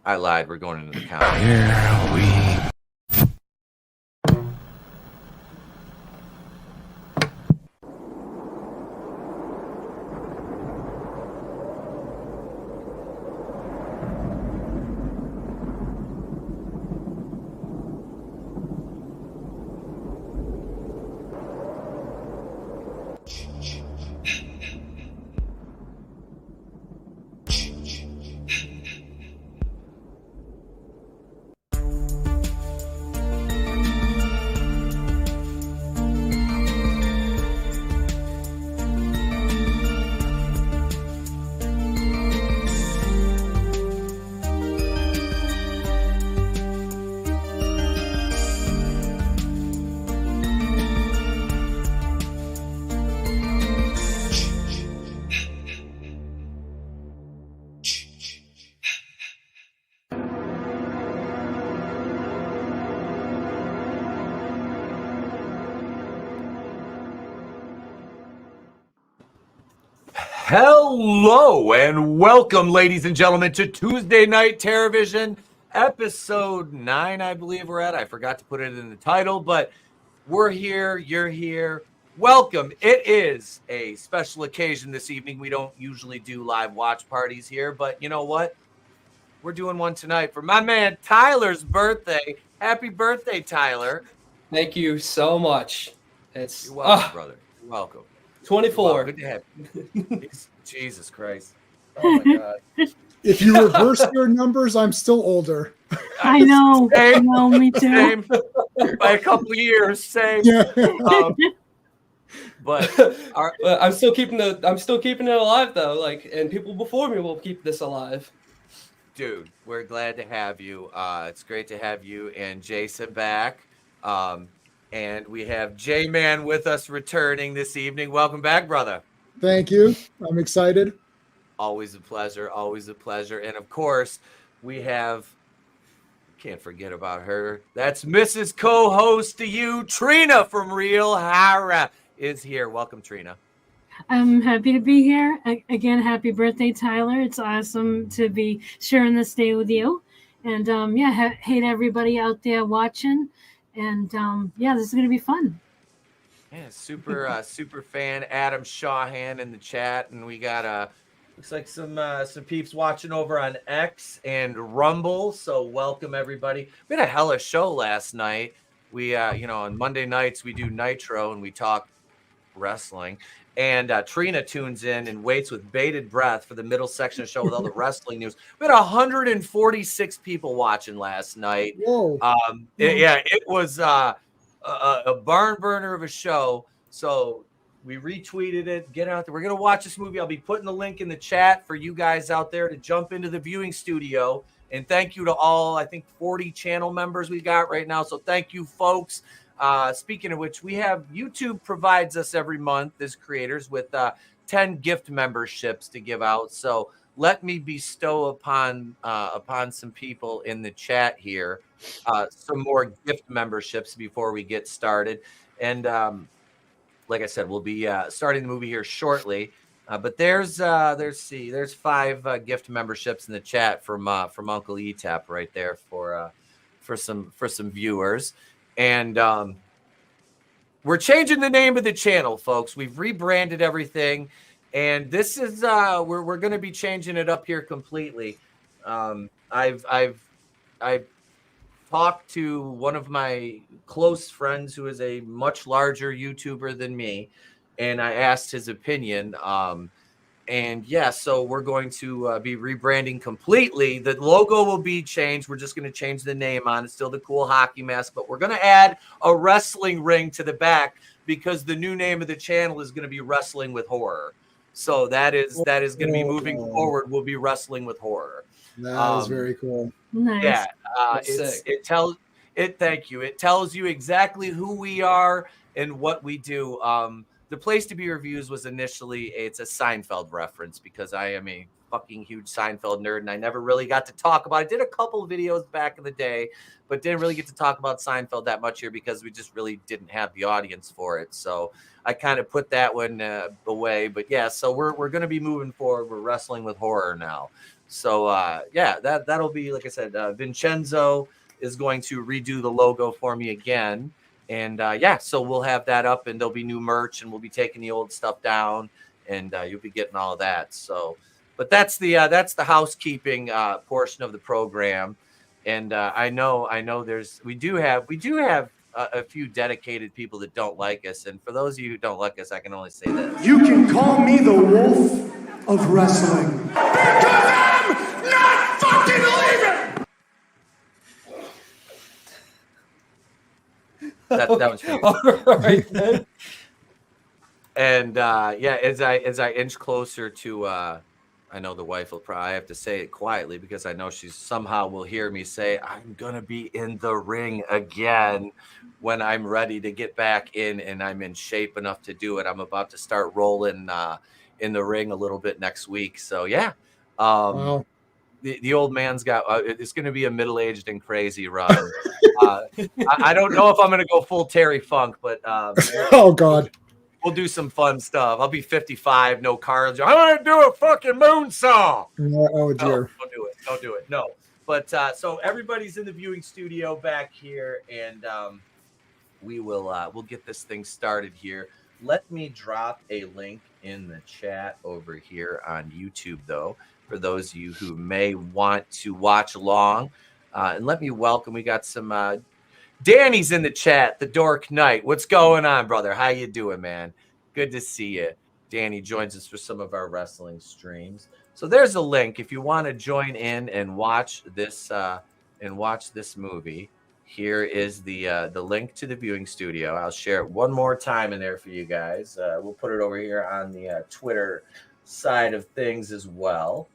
I lied. We're going into the count. Here we Hello and welcome, ladies and gentlemen, to Tuesday Night TerrorVision, episode 9, I believe we're at. I forgot to put it in the title, but we're here, you're here. Welcome. It is a special occasion this evening. We don't usually do live watch parties here, but you know what? We're doing one tonight for my man Tyler's birthday. Happy birthday, Tyler. Thank you so much. You're welcome, brother. You're welcome. 24. Good to have you. Jesus Christ. Oh, my God. If you reverse your numbers, I'm still older. I know. Same. I know, me too. Same. By a couple of years, same. Yeah. But I'm still keeping it alive though. And people before me will keep this alive. Dude, we're glad to have you. It's great to have you and Jason back. And we have J-Man with us returning this evening. Welcome back, brother. Thank you. I'm excited. Always a pleasure. Always a pleasure. And of course, we have, can't forget about her. That's Mrs. Co-host to you, Trina from Real Hara is here. Welcome, Trina. I'm happy to be here. Again, happy birthday, Tyler. It's awesome to be sharing this day with you. And hey to everybody out there watching. And this is going to be fun. Yeah, super fan Adam Shawhan in the chat, and we got looks like some peeps watching over on X and Rumble. So welcome everybody. We had a hella show last night. We on Monday nights we do Nitro and we talk wrestling. And Trina tunes in and waits with bated breath for the middle section of the show with all the wrestling news. We had 146 people watching last night. Whoa. It was a barn burner of a show. So we retweeted it. Get out there. We're going to watch this movie. I'll be putting the link in the chat for you guys out there to jump into the viewing studio. And thank you to all, I think, 40 channel members we got right now. So thank you, folks. Speaking of which, we have YouTube provides us every month as creators with 10 gift memberships to give out. So let me bestow upon some people in the chat here some more gift memberships before we get started. And like I said, we'll be starting the movie here shortly. But there's 5 gift memberships in the chat from Uncle Etep right there for some viewers. And we're changing the name of the channel, folks. We've rebranded everything, and this is we're going to be changing it up here completely. I've talked to one of my close friends who is a much larger YouTuber than me, and I asked his opinion. So we're going to be rebranding completely. The logo will be changed. We're just going to change the name on it. It's still the cool hockey mask, but we're going to add a wrestling ring to the back because the new name of the channel is going to be Wrestling with Horror. So that is going to be moving forward. We'll be Wrestling with Horror. That is very cool. Nice. Yeah, Sick. Thank you. It tells you exactly who we are and what we do. The place to be reviews was initially it's a Seinfeld reference because I am a fucking huge Seinfeld nerd and I never really got to talk about it. I did a couple of videos back in the day, but didn't really get to talk about Seinfeld that much here because we just really didn't have the audience for it. So I kind of put that one away. But yeah, so we're going to be moving forward. We're Wrestling with Horror now. So yeah, that'll be, like I said, Vincenzo is going to redo the logo for me again. And yeah, so we'll have that up, and there'll be new merch, and we'll be taking the old stuff down, and you'll be getting all of that. So, but that's the housekeeping portion of the program. And I know we do have a few dedicated people that don't like us. And for those of you who don't like us, I can only say this: you can call me the wolf of wrestling. Because I'm not fucking leaving! That was for you. All right, then. And yeah, as I inch closer to, I know the wife will probably have to say it quietly because I know she somehow will hear me say, I'm gonna be in the ring again when I'm ready to get back in and I'm in shape enough to do it. I'm about to start rolling in the ring a little bit next week. So yeah, Wow. the old man's got it's going to be a middle-aged and crazy run. I don't know if I'm going to go full Terry Funk, but Oh God. we'll do some fun stuff. I'll be 55, no cars. I want to do a fucking moonsault. Oh dear. No, don't do it. No. But so everybody's in the viewing studio back here, and we'll get this thing started here. Let me drop a link in the chat over here on YouTube, though, for those of you who may want to watch along. And let me welcome. We got some. Danny's in the chat. The Dork Knight. What's going on, brother? How you doing, man? Good to see you. Danny joins us for some of our wrestling streams. So there's a link if you want to join in and watch this movie. Here is the link to the viewing studio. I'll share it one more time in there for you guys. We'll put it over here on the Twitter side of things as well,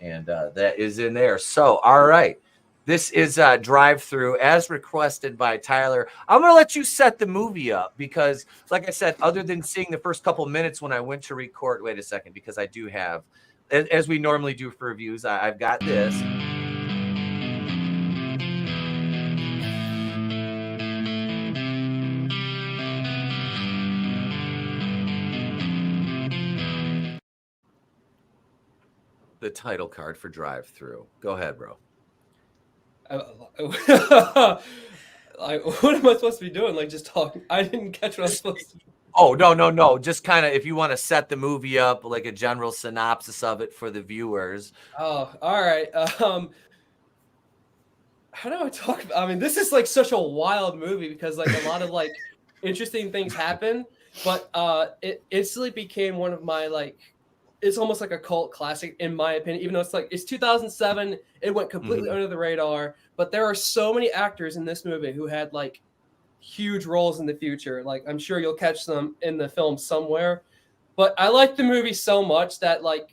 and that is in there. So all right, this is Drive Thru as requested by Tyler. I'm gonna let you set the movie up because, like I said, other than seeing the first couple minutes when I went to record, wait a second, because I do have, as we normally do for reviews, I've got this. The title card for Drive Thru. Go ahead, bro. What am I supposed to be doing? Like just talking? I didn't catch what I was supposed to do. Oh, no. Just kind of, if you want to set the movie up, like a general synopsis of it for the viewers. Oh, all right. How do I talk about? I mean, this is like such a wild movie because like a lot of like interesting things happen, but it instantly became one of my like. It's almost like a cult classic in my opinion, even though it's 2007. It went completely under the radar, but there are so many actors in this movie who had like huge roles in the future. Like I'm sure you'll catch them in the film somewhere, but I like the movie so much that like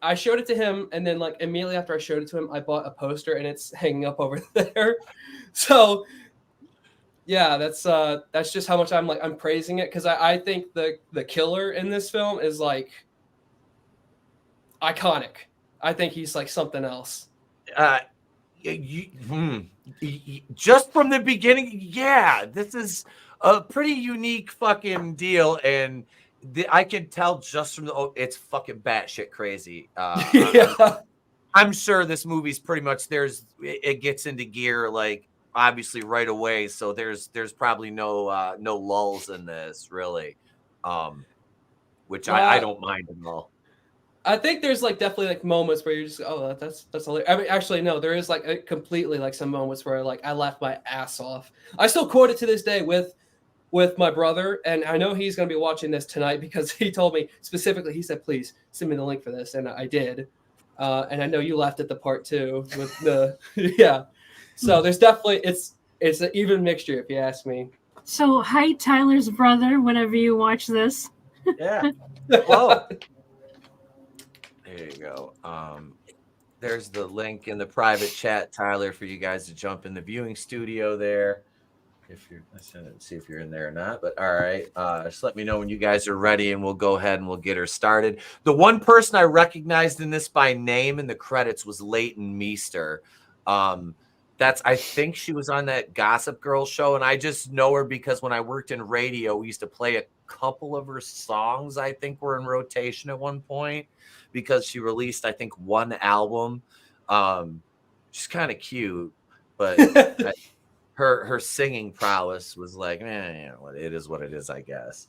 I showed it to him, and then like immediately after I showed it to him, I bought a poster and it's hanging up over there. So yeah, that's just how much I'm praising it because I think the killer in this film is like iconic. I think he's like something else. Just from the beginning, yeah, this is a pretty unique fucking deal, and I can tell just from it's fucking batshit crazy. Yeah. I'm sure this movie's pretty much it gets into gear like obviously right away, so there's probably no lulls in this really, which I don't mind at all. I think there's like definitely like moments where you're just that's hilarious. I mean, actually no, there is like completely like some moments where like I laughed my ass off. I still quote it to this day with my brother, and I know he's going to be watching this tonight because he told me specifically. He said, "Please send me the link for this," and I did. And I know you laughed at the part too with the yeah. So there's definitely it's an even mixture if you ask me. So hi, Tyler's brother. Whenever you watch this, Yeah. Hello. There you go. There's the link in the private chat, Tyler, for you guys to jump in the viewing studio there. If you're, let's see if you're in there or not. But all right, just let me know when you guys are ready, and we'll go ahead and we'll get her started. The one person I recognized in this by name in the credits was Leighton Meester. I think she was on that Gossip Girl show, and I just know her because when I worked in radio, we used to play a couple of her songs. I think were in rotation at one point because she released, I think, one album. She's kind of cute, but her singing prowess was like, it is what it is, I guess.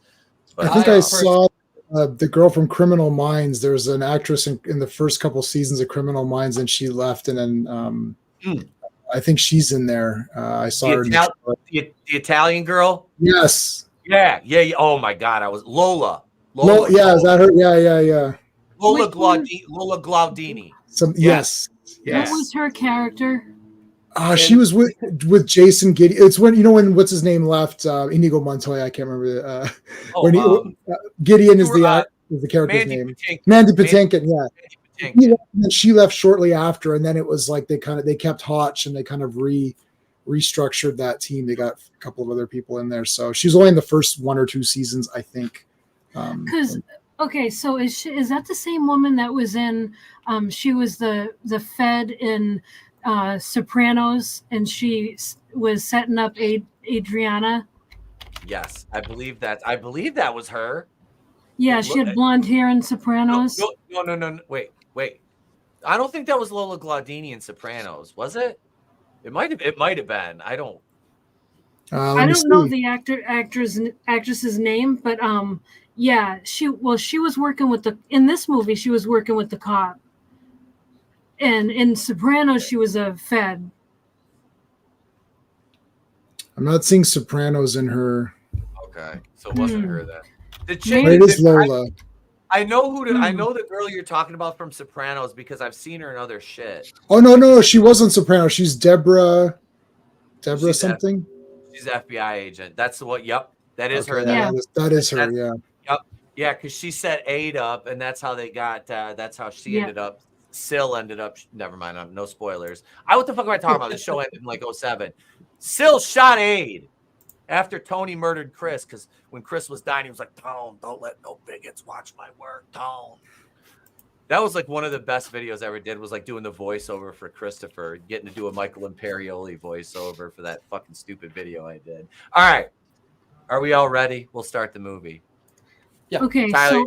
But I think I saw the girl from Criminal Minds. There was an actress in the first couple seasons of Criminal Minds, and she left, and then I think she's in there. I saw her. The Italian girl. Yes. Yeah. Oh my God, I was Lola. Yeah, is that her? Yeah. Lola Glaudini. Yes. What was her character? She was with Jason Gideon. It's when what's his name left? Inigo Montoya. I can't remember. Gideon is the character's name. Mandy Patinkin. Yeah. She left shortly after, and then it was like they kept Hotch, and they kind of restructured that team. They got a couple of other people in there, so she's only in the first 1 or 2 seasons, I think. So is that the same woman that was in? She was the Fed in Sopranos, and she was setting up Adriana. Yes, I believe that was her. Yeah, she had blonde hair in Sopranos. No. Wait. I don't think that was Lola Glaudini in Sopranos, was it? It might have been. I don't know the actress's name, but yeah, she was working in this movie. She was working with the cop, and in Sopranos she was a Fed. I'm not seeing Sopranos in her. Okay, so it wasn't her then. The chick, it is Lola. I know I know the girl you're talking about from Sopranos because I've seen her in other shit. Oh no, she wasn't Sopranos. She's Deborah something. She's an FBI agent. That's what. Yep, that is her. Yeah. That is her. Yeah. Yep. Yeah, because she set Aid up, and that's how they got. That's how she ended up. Syl ended up. Never mind. No spoilers. What the fuck am I talking about? The show ended in like 2007. Syl shot Aid after Tony murdered Chris, because when Chris was dying, he was like, "Tone, don't let no bigots watch my work, Tone." That was like one of the best videos I ever did, was like doing the voiceover for Christopher, getting to do a Michael Imperioli voiceover for that fucking stupid video I did. All right. Are we all ready? We'll start the movie. Yeah. Okay. Tyler,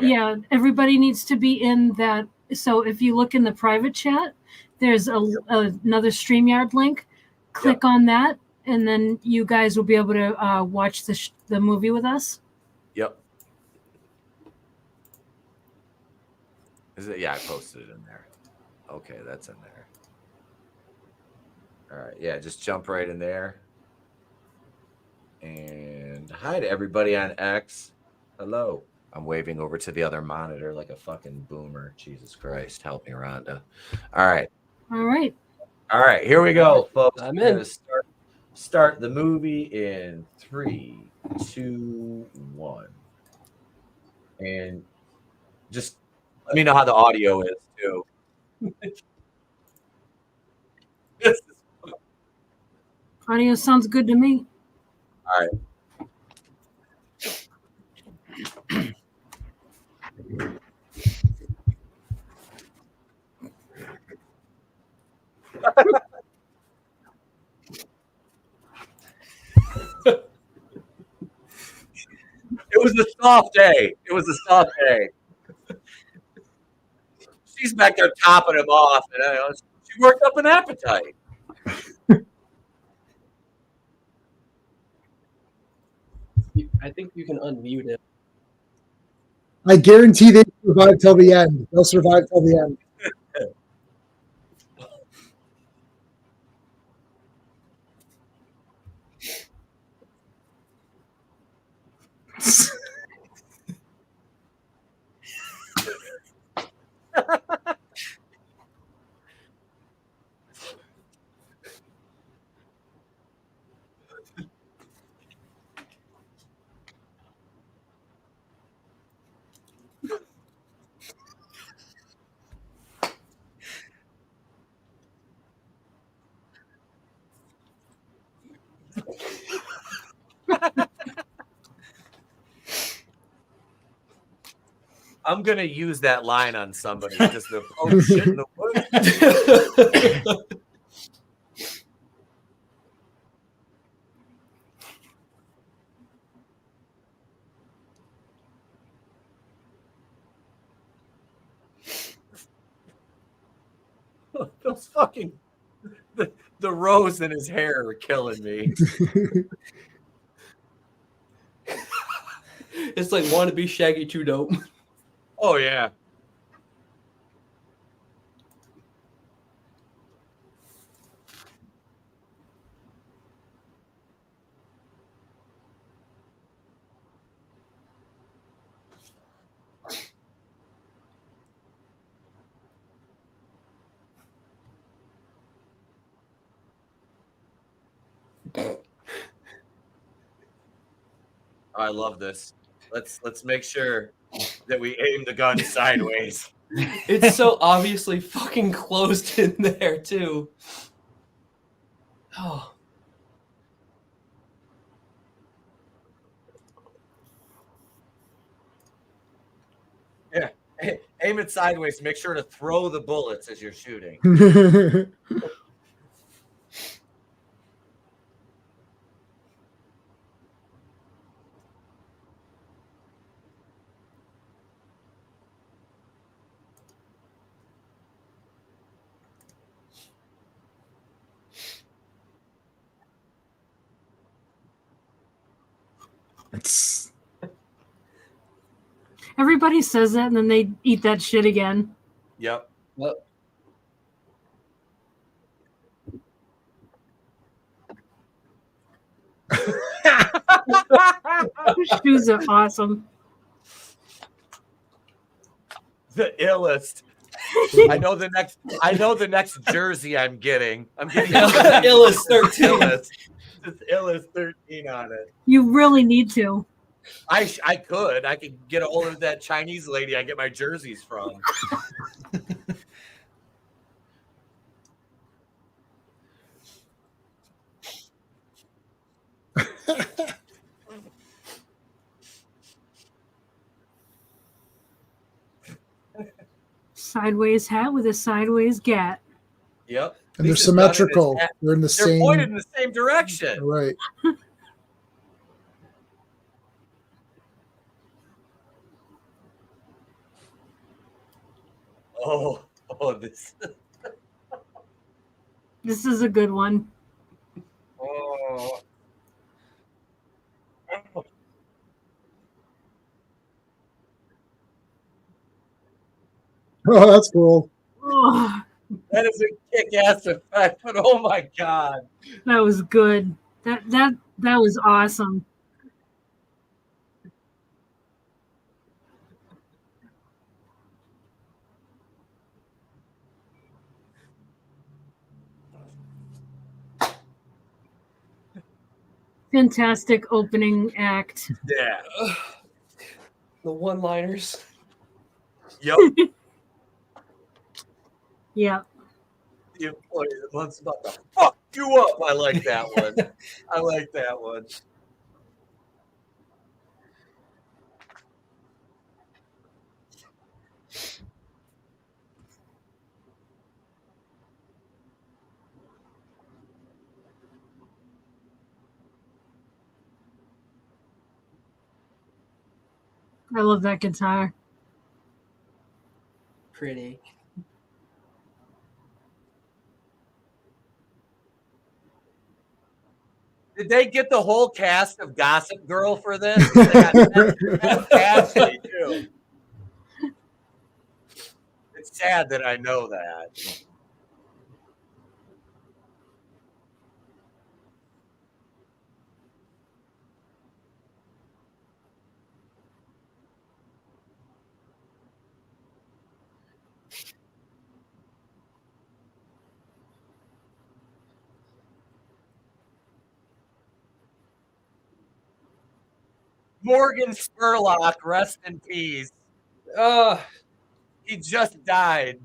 Yeah, everybody needs to be in that. So if you look in the private chat, there's another StreamYard link. Click on that, and then you guys will be able to watch the movie with us. Yep. Is it? Yeah, I posted it in there. Okay, that's in there. All right. Yeah, just jump right in there. And hi to everybody on X. Hello. I'm waving over to the other monitor like a fucking boomer. Jesus Christ. Help me, Rhonda. All right. All right. All right. Here we go, folks. I'm We're in. going to start the movie in 3, 2, 1. And just let me know how the audio is, too. Audio sounds good to me. All right. It was a soft day. She's back there topping him off, and she worked up an appetite. I think you can unmute it. I guarantee they survive till the end. They'll survive till the end. I'm gonna use that line on somebody. Just the shit in the woods. fucking the rose in his hair are killing me. It's like want to be Shaggy too dope. Oh yeah. I love this. Let's make sure that we aim the gun sideways. It's so obviously fucking closed in there too. Oh. Yeah. Aim it sideways. Make sure to throw the bullets as you're shooting. It's Everybody says that, and then they eat that shit again. Yep. Well, Those shoes are awesome. The illest. I know the next jersey I'm getting. I'm getting Illest 13. Illest. Just illest 13 on it. You really need to. I could get a hold of that Chinese lady I get my jerseys from. Sideways hat with a sideways gat. Yep. and they're symmetrical. They're in the They're same. pointed in the same direction. Right. Oh, this. This is a good one. Oh. Oh, that's cool. Oh, That is a kick-ass effect, but oh my god. that was good. That was awesome. Fantastic opening act. Yeah. The one-liners. Yep. Yeah. The employee that month's about to fuck you up. I like that one. I like that one. I love that guitar. Pretty. Did they get the whole cast of Gossip Girl for this? They got Ashley too. It's sad that I know that. Morgan Spurlock, rest in peace. He just died.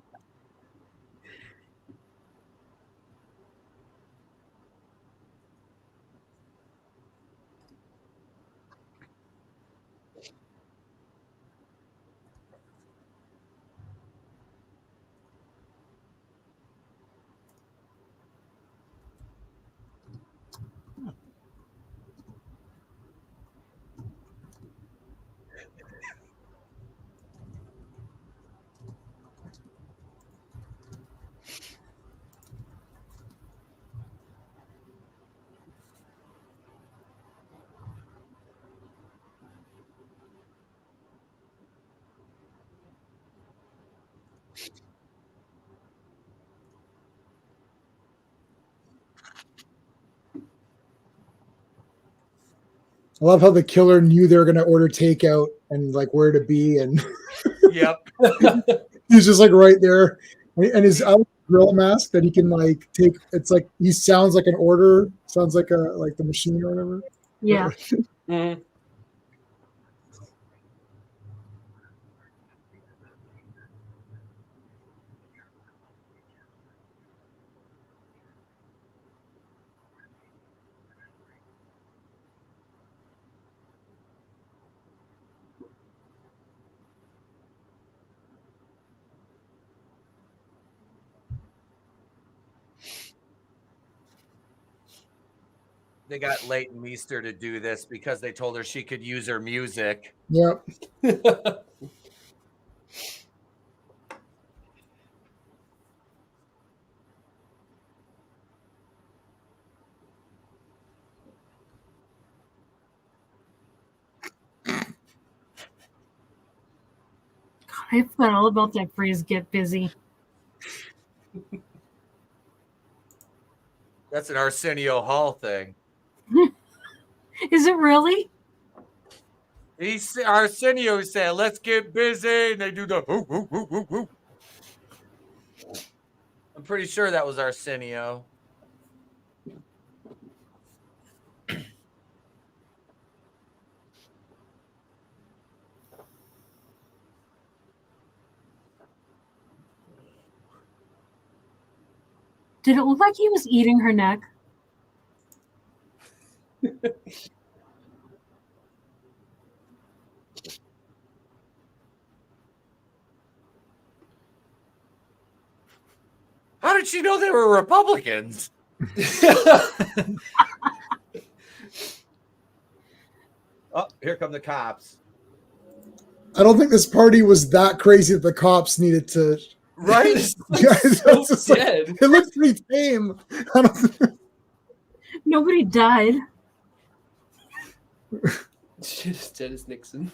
I love how the killer knew they were going to order takeout and like where to be, and Yep. he's just like right there, and his grill mask that he can like take. It's like he sounds like an order, sounds like the machine or whatever. Yeah. Mhm. They got Leighton Meester to do this because they told her she could use her music. Yep. I forgot all about that phrase, get busy. That's an Arsenio Hall thing. Is it really? Arsenio said, "Let's get busy," and they do the whoo, whoo, whoo, whoo, whoo. I'm pretty sure that was Arsenio. Did it look like he was eating her neck? How did she know they were Republicans? Oh, here come the cops. I don't think this party was that crazy that the cops needed to. Right? Yeah, So just like, dead. it looked pretty tame. Nobody died. Shit as dead as Nixon.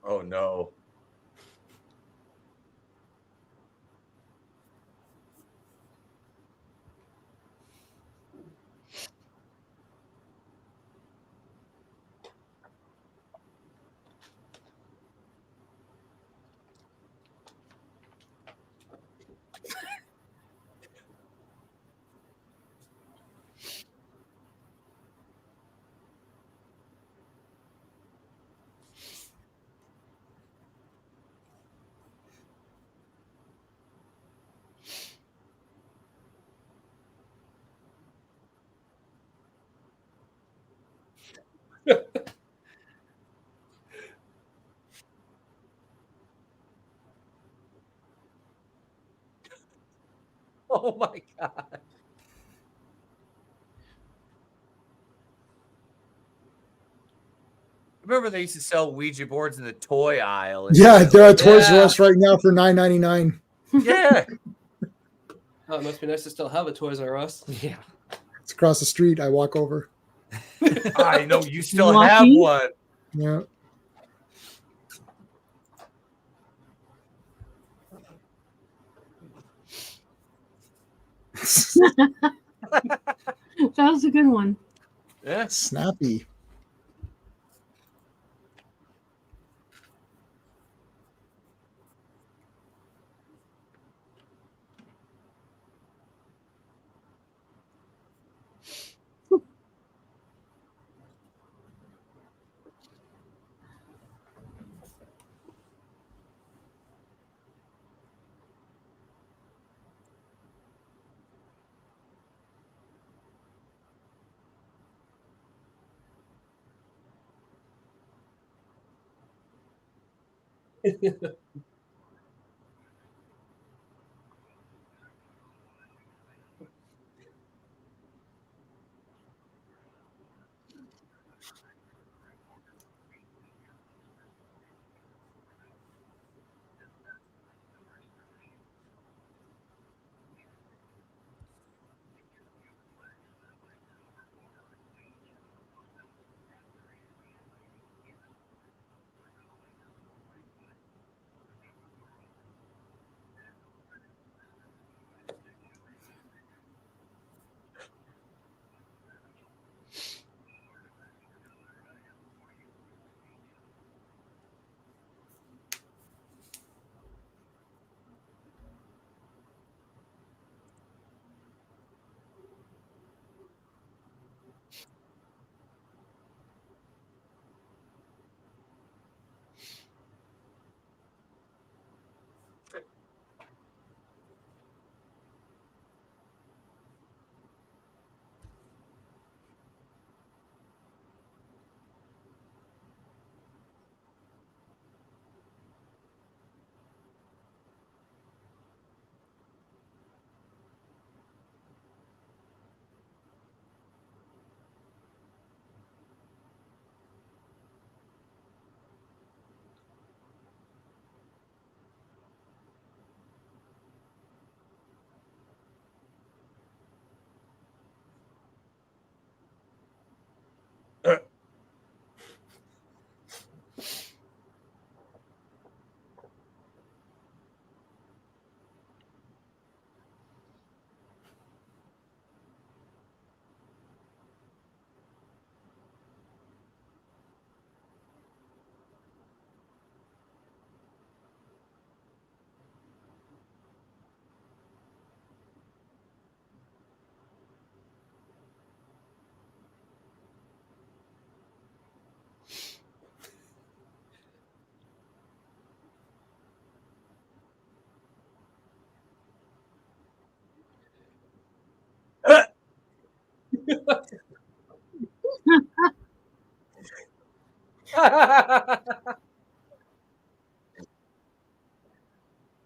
Oh no. Oh my god. Remember they used to sell Ouija boards in the toy aisle. Yeah, they're at Toys R Yeah. Us right now for $9.99. Yeah. Oh, it must be nice to still have a Toys R Us. Yeah. It's across the street. I walk over. I know you still Lucky. have one. Yeah. That was a good one. Yeah. Snappy.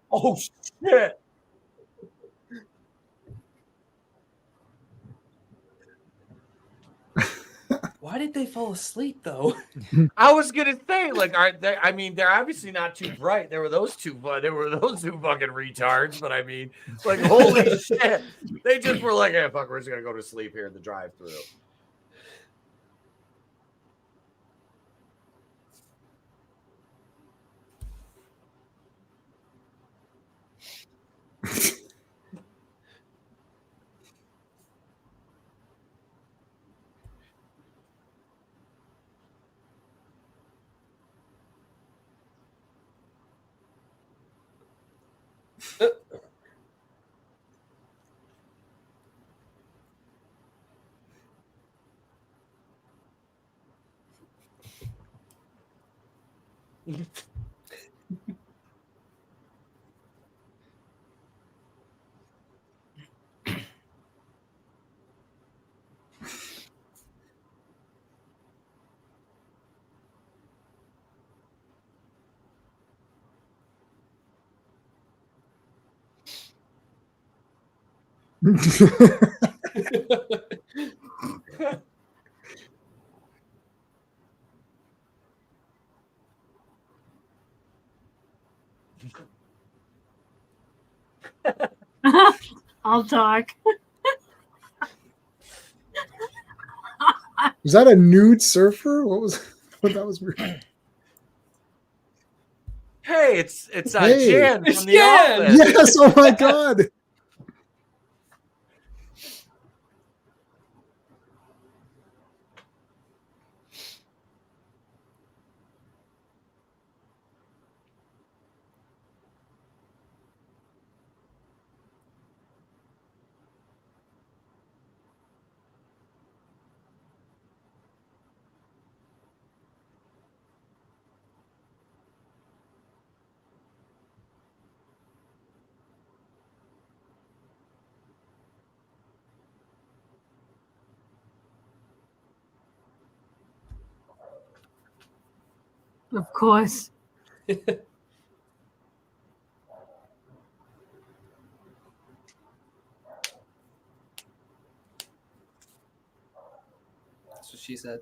Oh shit! Why did they fall asleep though? I was gonna say, like, I mean, they're obviously not too bright. There were those two fucking retards. But I mean, like, holy shit, they just were like, "Hey, fuck, we're just gonna go to sleep here in the drive-thru." I'll talk. Was that a nude surfer? What was that? Was weird. Hey, it's Hey. Jan It's from the Jan! office. Yes. Oh my god. Of course. That's what she said.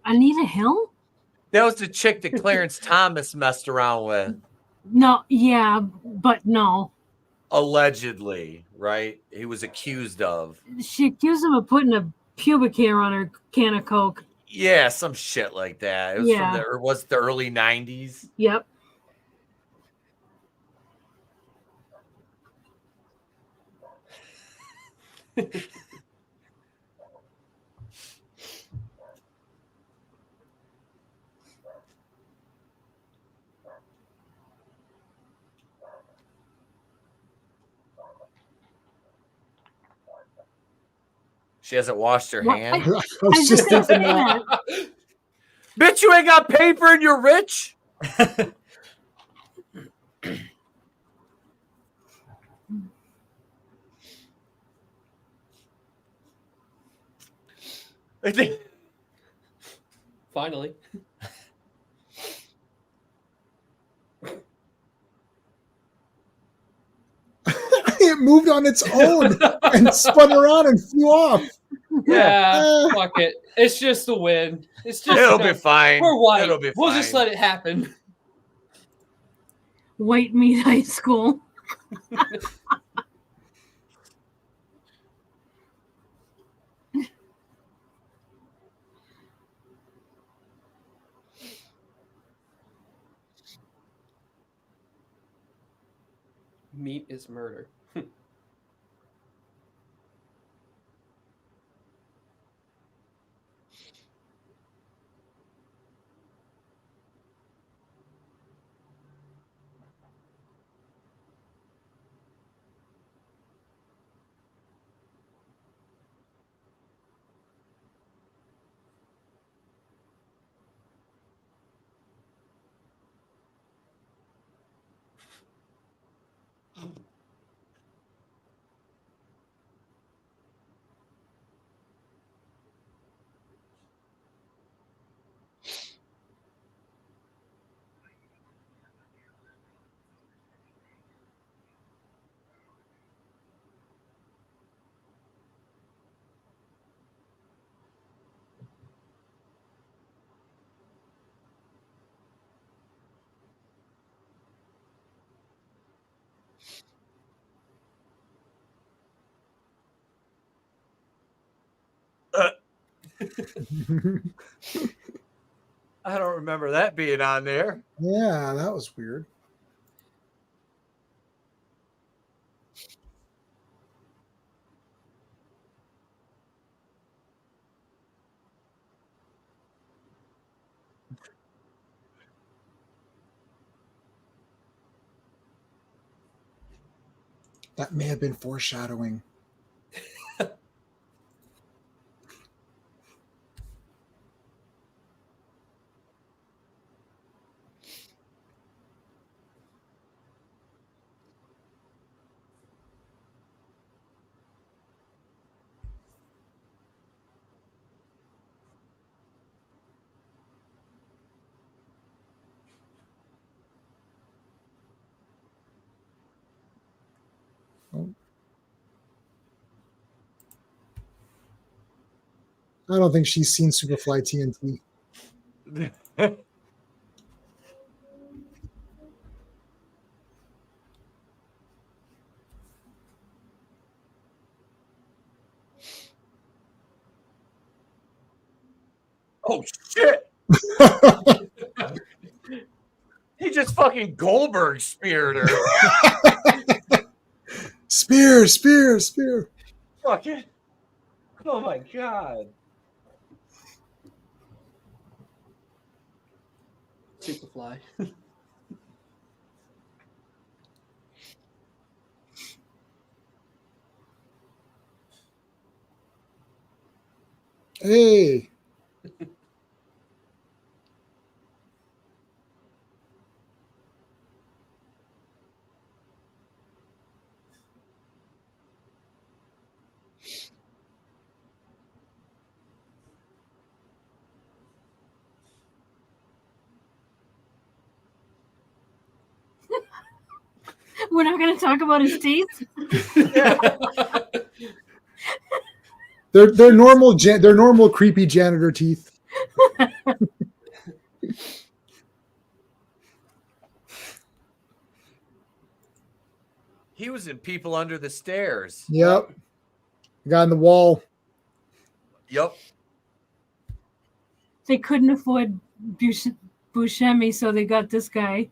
Anita Hill? That was the chick that Clarence Thomas messed around with. No, yeah, but no. Allegedly, right? He was accused of. She accused him of putting a pubic hair on her can of Coke. Yeah, some shit like that. It was from the early 90s. Yep. She hasn't washed her What? hand. I was just gonna thinking say that. that. Bitch, you ain't got paper and you're rich. I think Finally. It moved on its own and spun around and flew off. Yeah, fuck it. It's just a win. It's just it'll be fine. We're white. It'll be We'll fine. just let it happen. White meat high school. Meat is murder. I don't remember that being on there. Yeah, that was weird. That may have been foreshadowing. Oh. I don't think she's seen Superfly TNT. Oh shit! He just fucking Goldberg speared her. Spear. Fucking. Oh my god. Superfly. Hey. We're not going to talk about his teeth. They're normal creepy janitor teeth. He was in People Under the Stairs. Yep. Guy on the wall. Yep. They couldn't afford Buscemi, so they got this guy.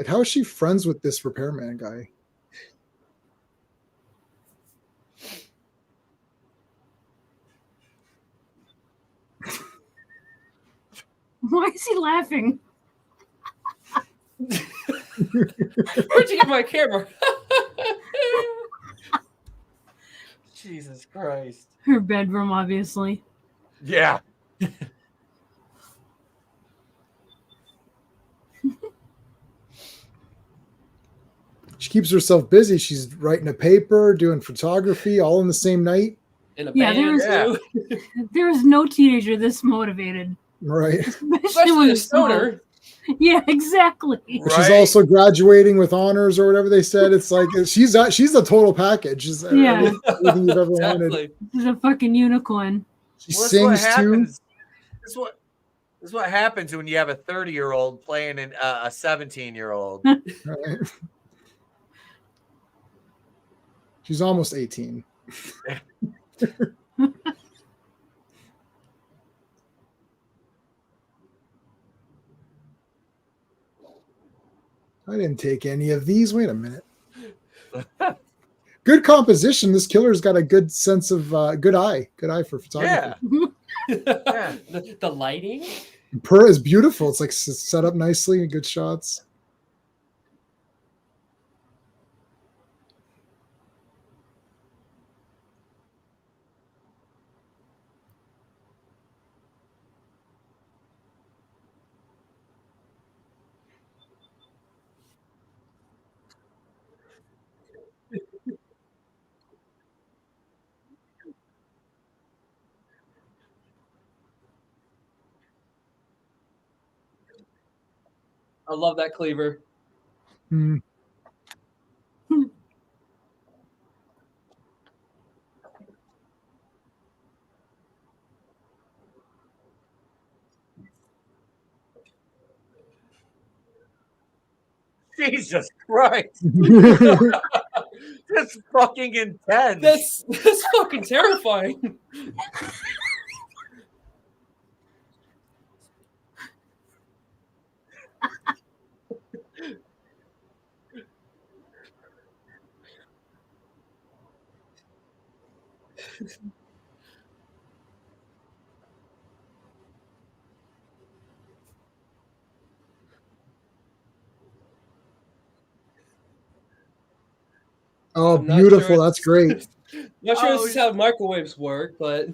Like, how is she friends with this repairman guy? Why is he laughing? Where'd you get my camera? Jesus Christ. Her bedroom, obviously. Yeah. She keeps herself busy. She's writing a paper, doing photography, all in the same night. In a Yeah, band, there is no teenager this motivated. Right. especially a stoner. Yeah, exactly. Right. She's also graduating with honors or whatever they said. It's like she's a total package. She's Yeah. everything you've ever wanted. She's a fucking unicorn. She sings too. This is what happens when you have a 30-year-old playing a 17-year-old. Right. She's almost 18. I didn't take any of these. Wait a minute. Good composition. This killer's got a good sense of good eye for photography. Yeah. The lighting. Per is beautiful. It's like set up nicely, good shots. I love that cleaver. Hmm. Jesus Christ. That's fucking intense. That's fucking terrifying. Oh, beautiful. Sure That's great. Not sure this is how microwaves work, but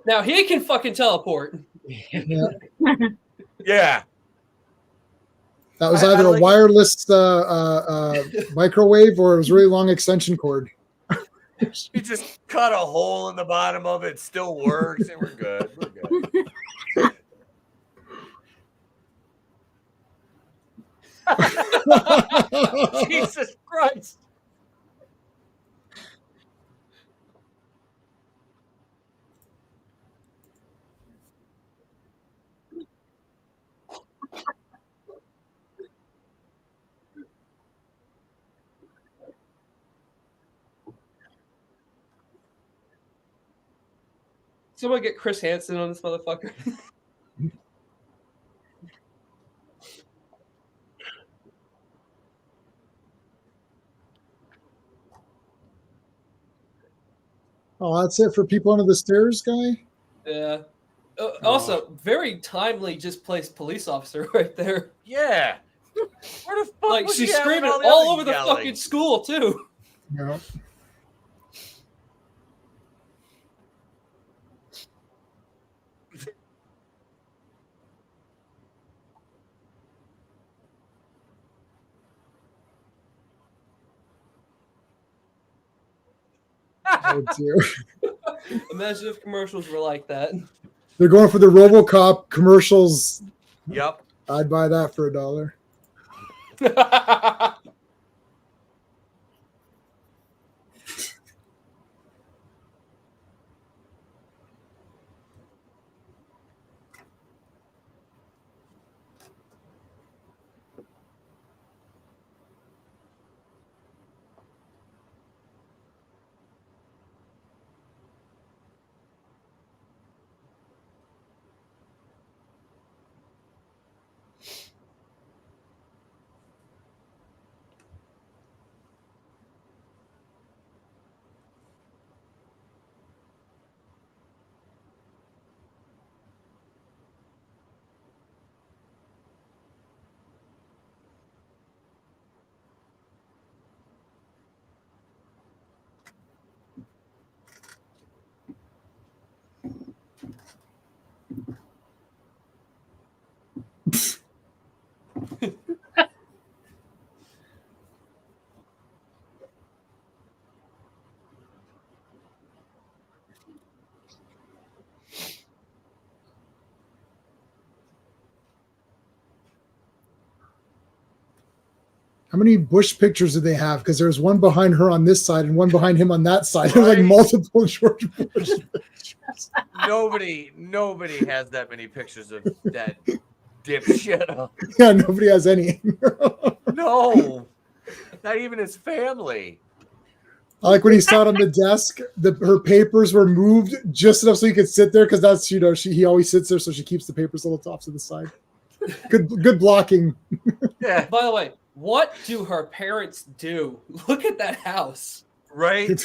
now he can fucking teleport. Yeah. That was either a wireless microwave or it was a really long extension cord. You just cut a hole in the bottom of it, still works, and we're good. We're good. Jesus Christ. Someone get Chris Hansen on this motherfucker. Oh, that's it for people under the stairs, guy? Yeah. Also, very timely just placed police officer right there. Yeah. Where the fuck like was she's he screaming all all over yelling? the fucking school too. Yeah. Oh dear. Imagine if commercials were like that. They're going for the RoboCop commercials. Yep. I'd buy that for $1. How many Bush pictures do they have? Because there's one behind her on this side and one behind him on that side. There's like multiple George Bush pictures. Nobody has that many pictures of that dipshit. Yeah, nobody has any. No, not even his family. I like when he sat on the desk, her papers were moved just enough so he could sit there because that's he always sits there, so she keeps the papers a little off to the side. Good blocking. Yeah. By the way, what do her parents do? Look at that house. Right.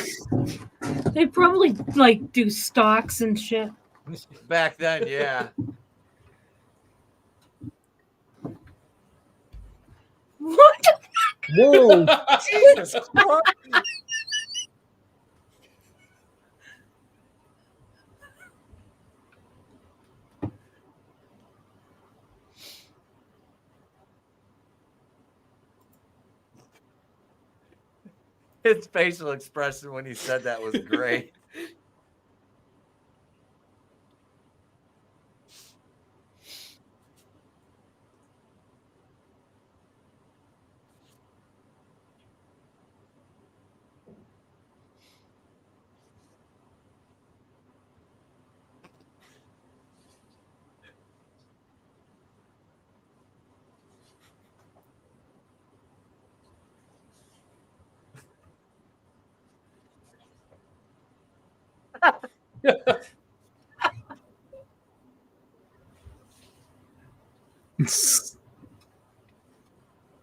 They probably like do stocks and shit. Back then, yeah. What? Whoa. Jesus Christ. His facial expression when he said that was great.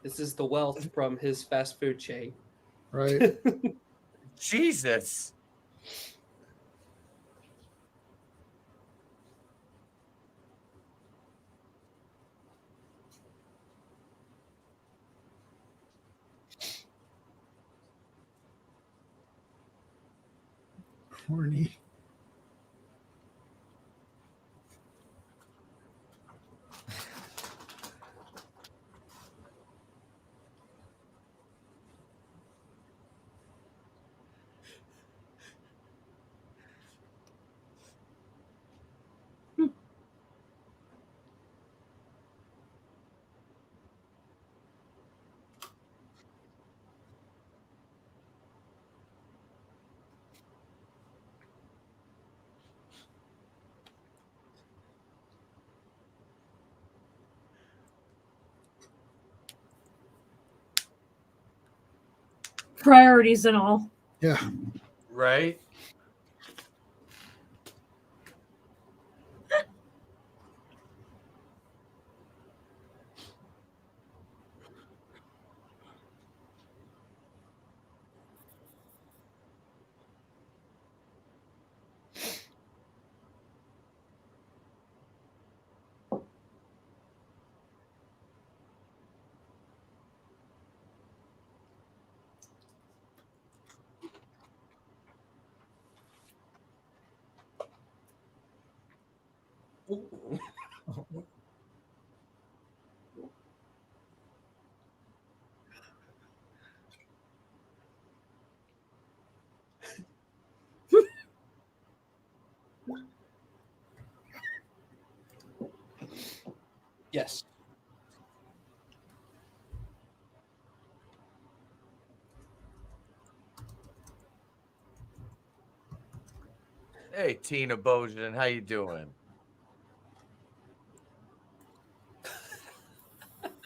This is the wealth from his fast food chain. Right. Jesus. Horny. Priorities and all. Yeah. Right. Yes. Hey, Tina Bojan, how you doing?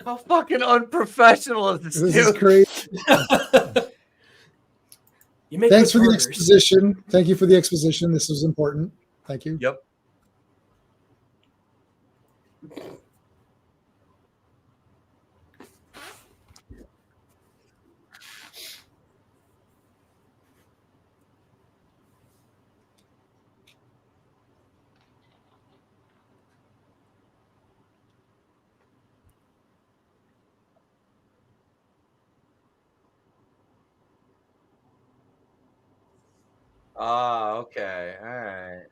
How fucking unprofessional is this This dude? is great. You make Thanks good for the burgers. exposition. Thank you for the exposition. This was important. Thank you. Yep. Ah, okay. All right.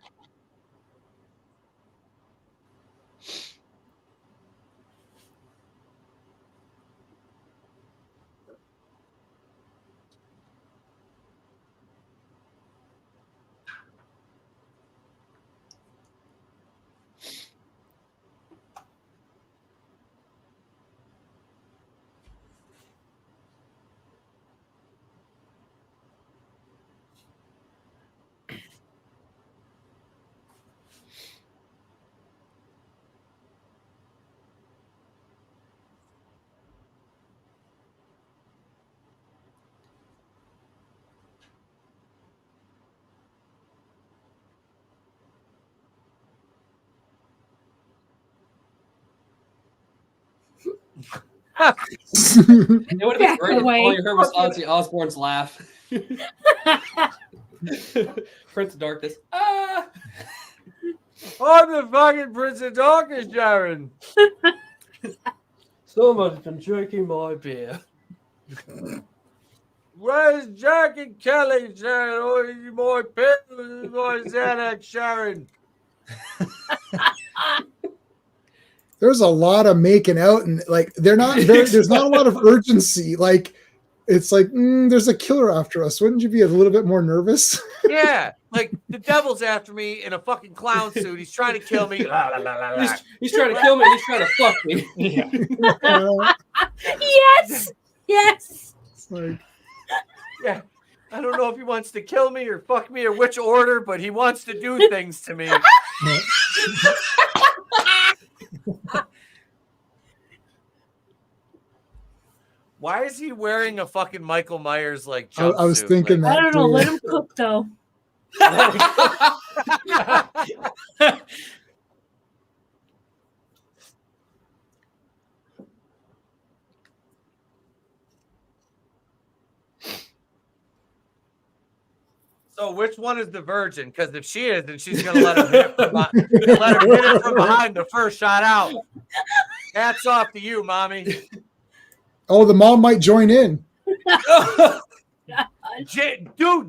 It would have been great if all you heard was Ozzy Osbourne's laugh. Prince of Darkness. Ah! I'm the fucking Prince of Darkness, Sharon. Someone's been drinking my beer. Where's Jack and Kelly, Sharon? Oh, you my pills, my Xanax, Sharon. There's a lot of making out, and like there's not a lot of urgency. Like it's like there's a killer after us. Wouldn't you be a little bit more nervous? Yeah, like the devil's after me in a fucking clown suit. He's trying to kill me. He's trying to kill me. And he's trying to fuck me. Yes. Yes. It's like, Yeah, I don't know if he wants to kill me or fuck me or which order, but he wants to do things to me. Why is he wearing a fucking Michael Myers like jumpsuit? I was thinking that. I don't know. too. Let him cook though. So which one is the virgin? Because if she is, then she's gonna let him hit it from behind the first shot out. Hats off to you, mommy. Oh, the mom might join in.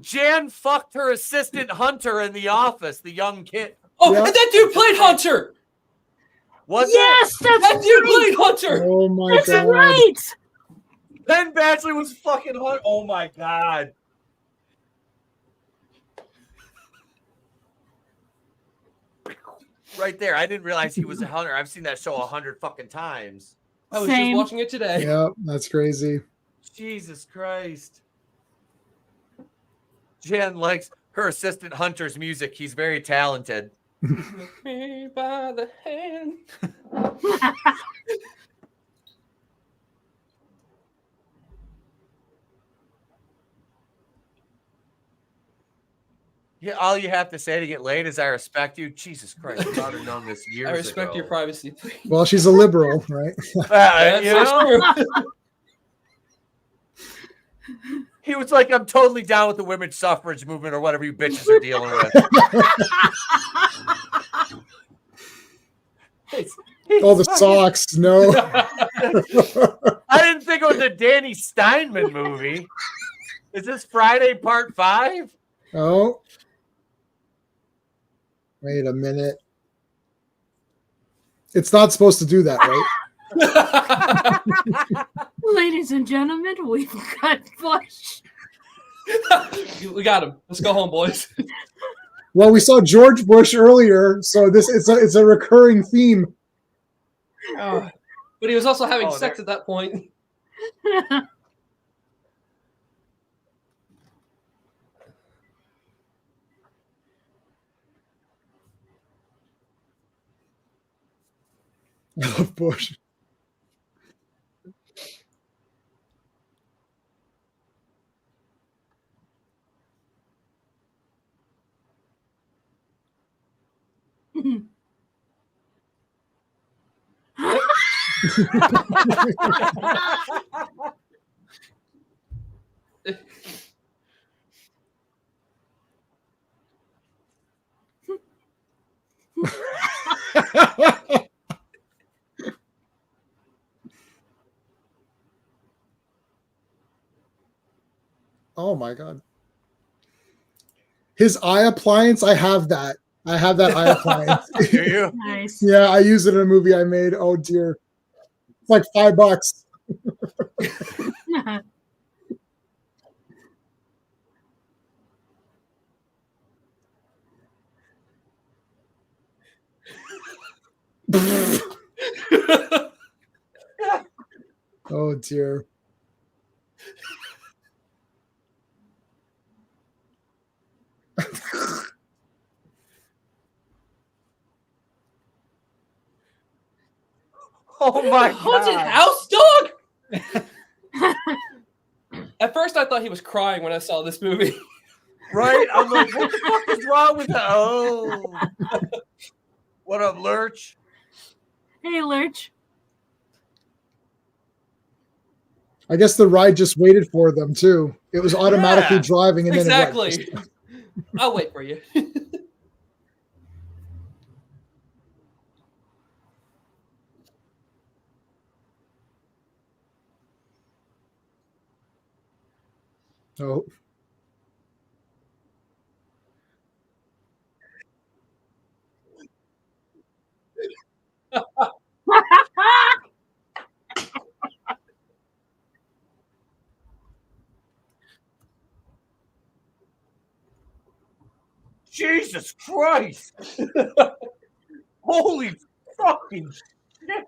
Jan fucked her assistant Hunter in the office, the young kid. Oh, Yeah. and that dude played Hunter. Yes, that's That dude right. played Hunter. Oh my That's god! right. Ben Badgley was fucking Hunter. Oh my god. Right there. I didn't realize he was a Hunter. I've seen that show 100 fucking times. I was Same. just watching it today. Yeah, that's crazy. Jesus Christ. Jan likes her assistant Hunter's music. He's very talented. Me by the hand. Yeah, all you have to say to get laid is I respect you. Jesus Christ, I would have known this years I respect ago. your privacy. Well, she's a liberal, right? You know? True. He was like, I'm totally down with the women's suffrage movement or whatever you bitches are dealing with. Oh, the socks. No. I didn't think it was a Danny Steinman movie. Is this Friday Part 5? Oh. Wait a minute. It's not supposed to do that, right? Ladies and gentlemen, we've got Bush. We got him. Let's go home, boys. Well, we saw George Bush earlier, so it's a recurring theme. But he was also having sex at that point. I love Bush. Oh my god. His eye appliance, I have that. I have that eye appliance. Do you? Nice. Yeah, I use it in a movie I made. Oh dear. It's like $5. Oh dear. Oh my Haunted god. house dog? At first, I thought he was crying when I saw this movie. Right? I'm like, what the fuck is wrong with that? Oh. What up, Lurch? Hey, Lurch. I guess the ride just waited for them too. It was automatically driving, and then exactly. I'll wait for you. Oh. Jesus Christ! Holy fucking shit!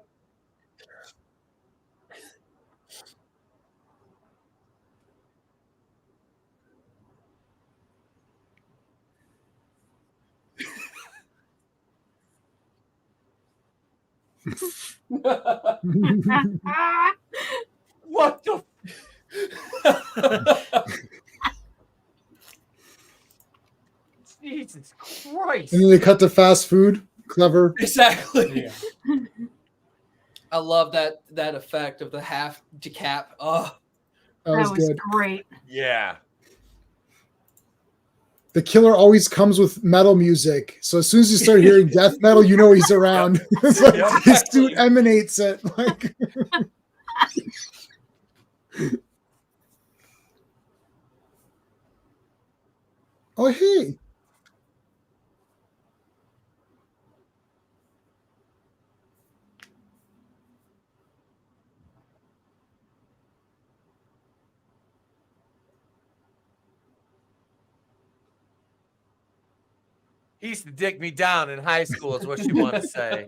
What the? Jesus Christ! And then they cut to fast food. Clever. Exactly. Yeah. I love that effect of the half decap. Oh, that was good. Great. Yeah. The killer always comes with metal music. So as soon as you start hearing death metal, you know he's around. It's like his suit emanates it. Like oh, hey. He used to dick me down in high school is what she wanted to say.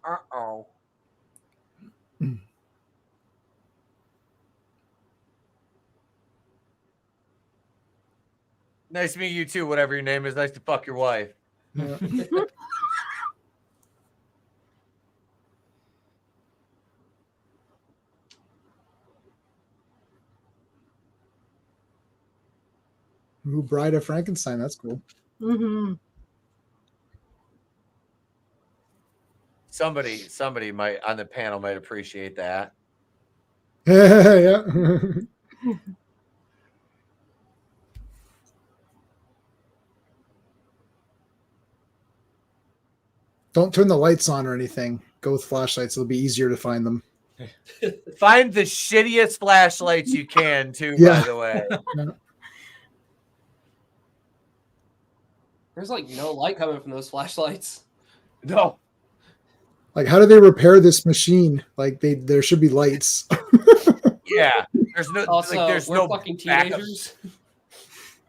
Uh-oh. Nice to meet you too, whatever your name is. Nice to fuck your wife. Yeah. Ooh, Bride of Frankenstein. That's cool. Mm-hmm. Somebody might on the panel might appreciate that. Yeah. Don't turn the lights on or anything. Go with flashlights. It'll be easier to find them. Find the shittiest flashlights you can, too, Yeah. by the way. Yeah. there's like no light coming from those flashlights. No. Like, how do they repair this machine? Like, there should be lights. Yeah. There's no Also, like, there's we're no fucking backup. teenagers.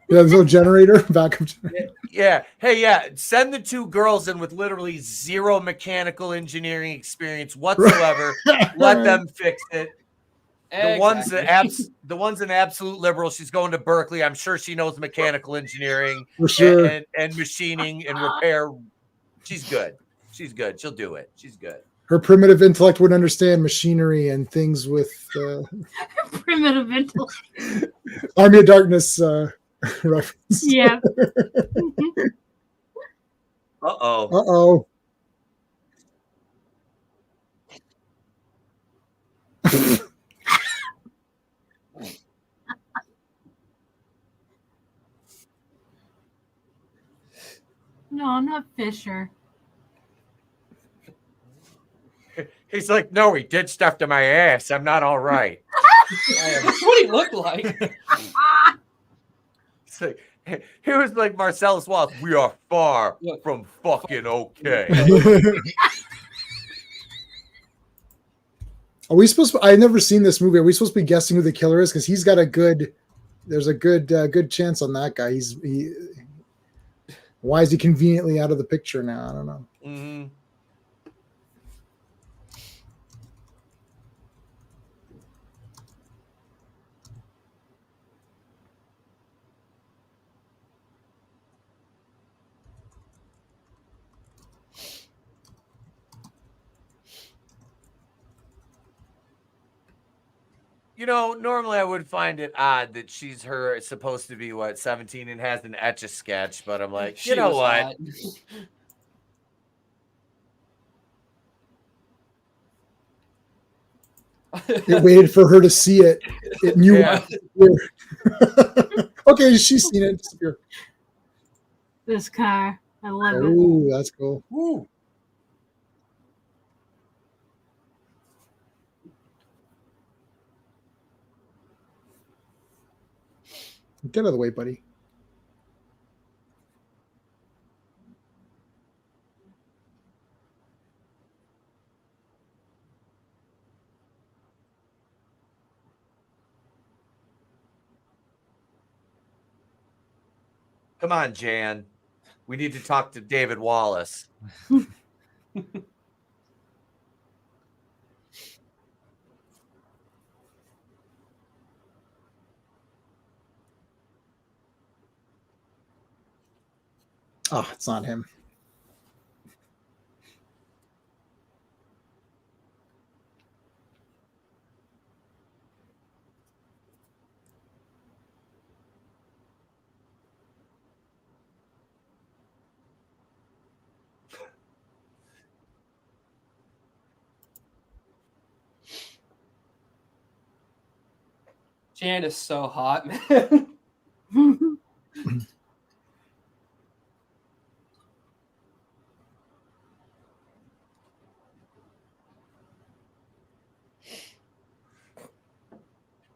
Yeah, there's no generator. Backup generator. Yeah. Hey, yeah. Send the two girls in with literally zero mechanical engineering experience whatsoever. Let them fix it. The one's an absolute liberal. She's going to Berkeley. I'm sure she knows mechanical engineering For sure. and machining and repair. She's good. She's good. She'll do it. She's good. Her primitive intellect would understand machinery and things with Primitive intellect. Army of Darkness reference. Yeah. Uh-oh. Uh-oh. No, not Fisher. He's like, no, he did stuff to my ass. I'm not all right. That's what he looked like. It's like, He was like Marcellus Wallace. We are far from fucking okay. Are we supposed to? I've never seen this movie. Are we supposed to be guessing who the killer is? Because he's got a good. There's a good chance on that guy. Why is he conveniently out of the picture now? I don't know. Mm-hmm. You know, normally I would find it odd that she's supposed to be 17 and has an Etch-a-Sketch, but I'm like, you know what? It waited for her to see it. It knew. Yeah. Okay, she's seen it disappear. This car, I love it. Oh, that's cool. Woo. Get out of the way, buddy. Come on, Jan. We need to talk to David Wallace. Oh, it's not him. Jan is so hot, man.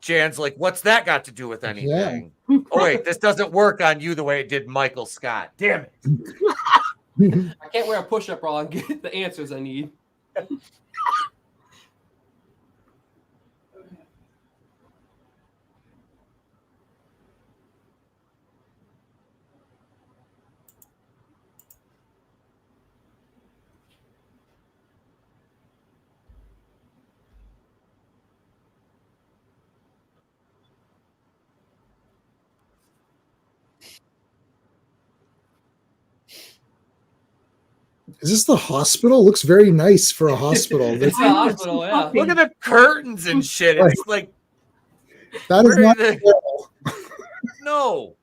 Jan's like, what's that got to do with anything? Yeah. Oh, wait, this doesn't work on you the way it did Michael Scott. Damn it. I can't wear a push-up bra and get the answers I need. Is this the hospital? Looks very nice for a hospital. It's a hospital, yeah. Look at the curtains and shit. It's like that is not no.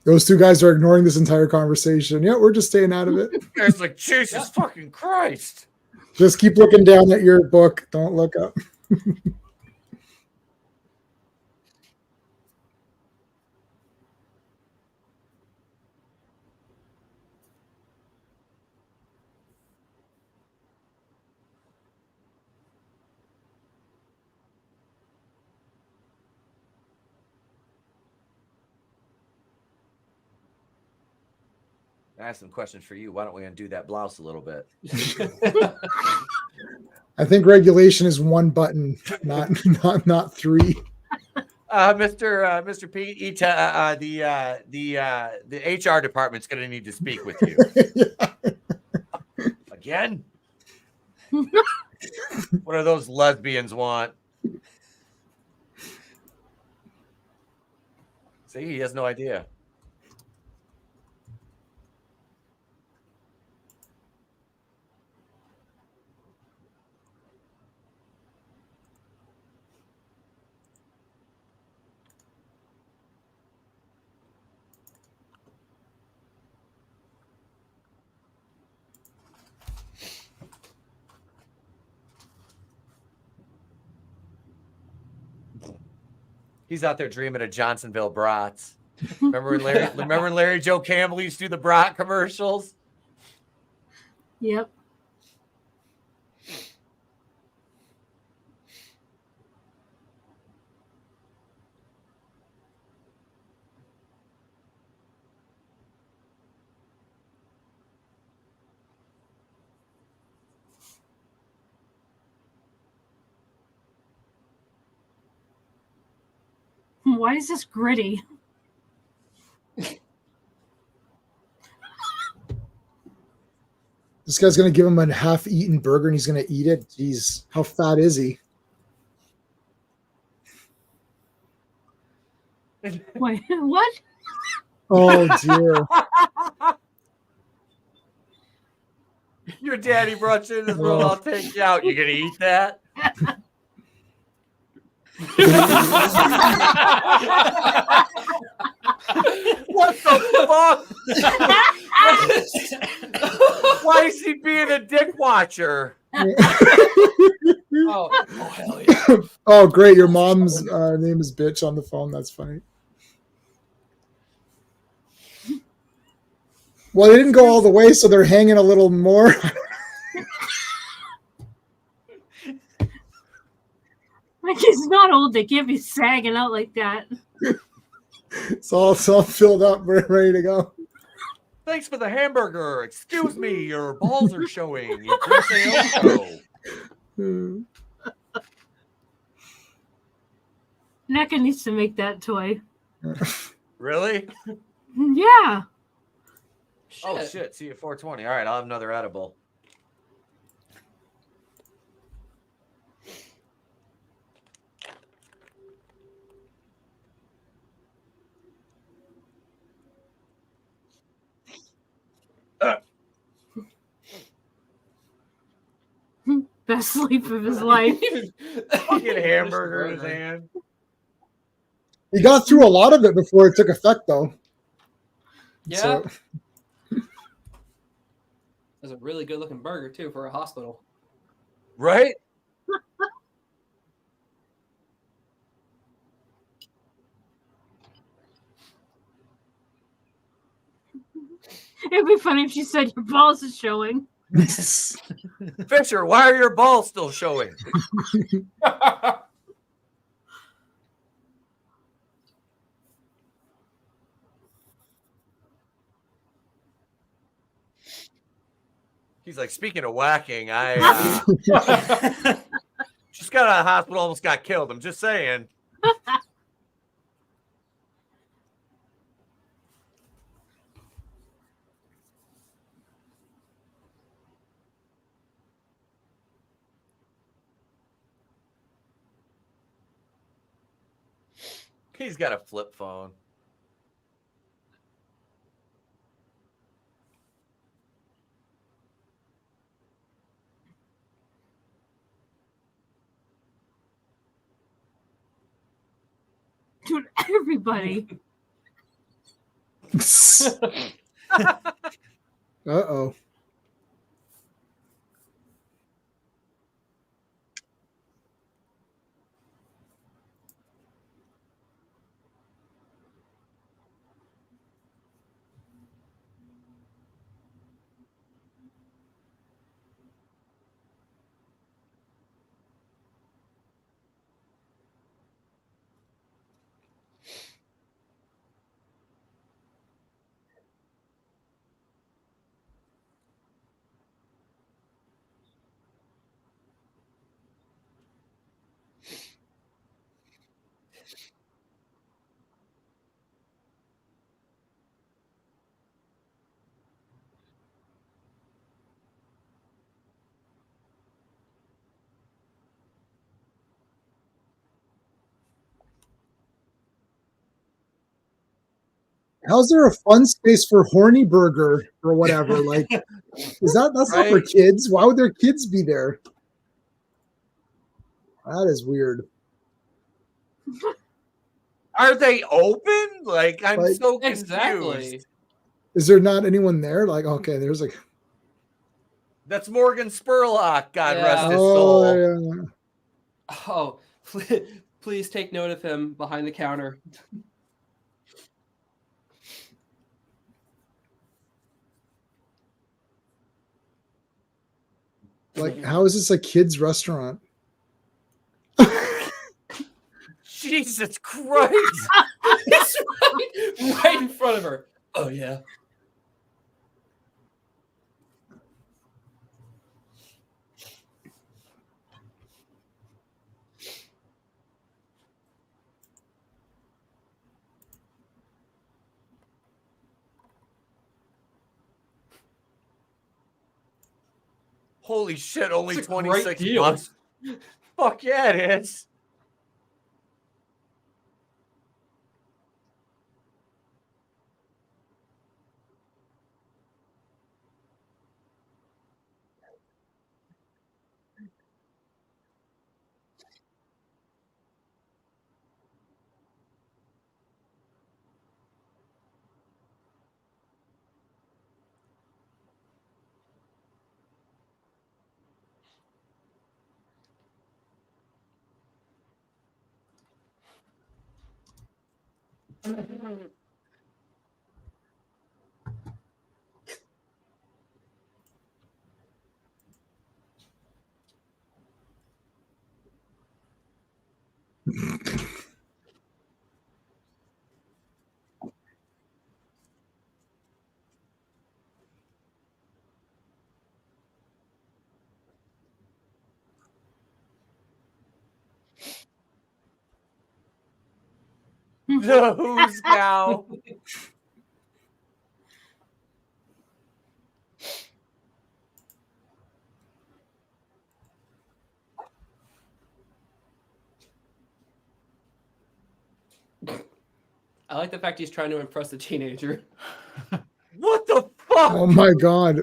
Those two guys are ignoring this entire conversation. Yeah, we're just staying out of it. It's like, Jesus fucking Christ. Just keep looking down at your book. Don't look up. I have some questions for you. Why don't we undo that blouse a little bit? I think regulation is one button, not three. Mr. Pete, the HR department's going to need to speak with you. Again? What do those lesbians want? See, he has no idea. He's out there dreaming of Johnsonville brats. Remember when Larry Joe Campbell used to do the brat commercials? Yep. why is this gritty? This guy's gonna give him a half-eaten burger and he's gonna eat it. Jeez, how fat is he? Wait, what? Oh dear. Your daddy brought you in this world. I'll take you out. You gonna eat that? What the fuck? Why is he being a dick watcher? Oh hell yeah. Oh great, your mom's name is bitch on the phone. That's funny. Well, they didn't go all the way, so they're hanging a little more. Like, he's not old. They can't be sagging out like that. It's all filled up. We're ready to go. Thanks for the hamburger. Excuse me, your balls are showing. It's NECA needs to make that toy. Really? Yeah. Oh shit! See you at 420. All right, I'll have another edible. Best sleep of his life. Fucking hamburger in his hand. He got through a lot of it before it took effect, though. Yeah. So, That's a really good looking burger too for a hospital. Right? It'd be funny if she said your balls is showing. Fisher, why are your balls still showing? He's like, speaking of whacking, I just got out of the hospital, almost got killed. I'm just saying. He's got a flip phone. Dude, everybody. uh-oh. How's there a fun space for horny burger or whatever? Like, that's right? not for kids. Why would their kids be there? That is weird. Are they open? Like, I'm Like, so confused. Exactly. Is there not anyone there? Like, okay, there's like. That's Morgan Spurlock. God Yeah. rest his soul. Yeah. Oh, please take note of him behind the counter. Like, how is this a kid's restaurant? Jesus Christ. It's right in front of her. Oh, yeah. Holy shit, only It's a 26 great deal. bucks. Fuck yeah, it is. The Who's Cow. I like the fact he's trying to impress a teenager. What the fuck? Oh my god.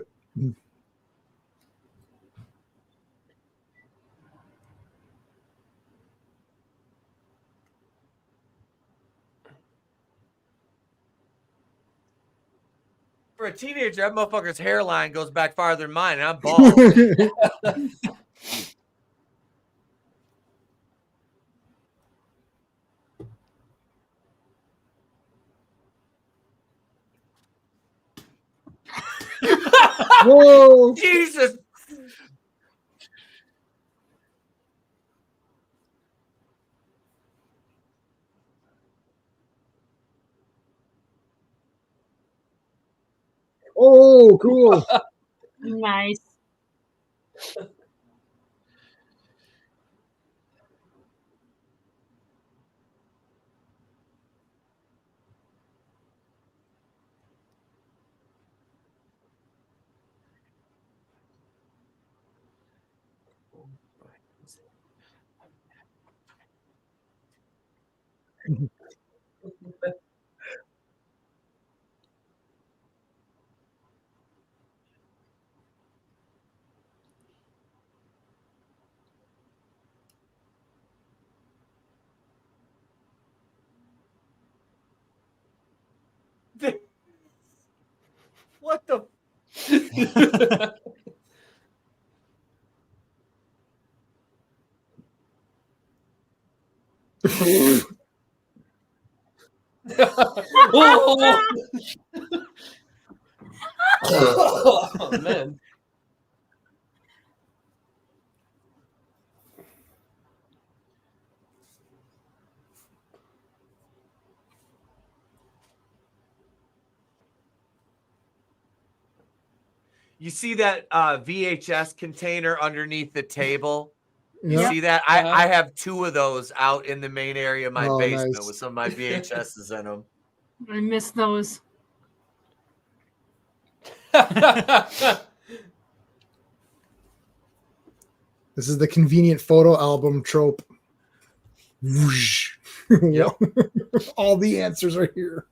For a teenager, that motherfucker's hairline goes back farther than mine, and I'm bald. Whoa. Jesus. Oh, cool. Nice. What the? Oh! Oh, man. You see that VHS container underneath the table? You Yeah. see that? I have 2 of those out in the main area of my Oh, basement nice. with some of my VHSs in them. I miss those. This is the convenient photo album trope. Whoosh. Yep. All the answers are here.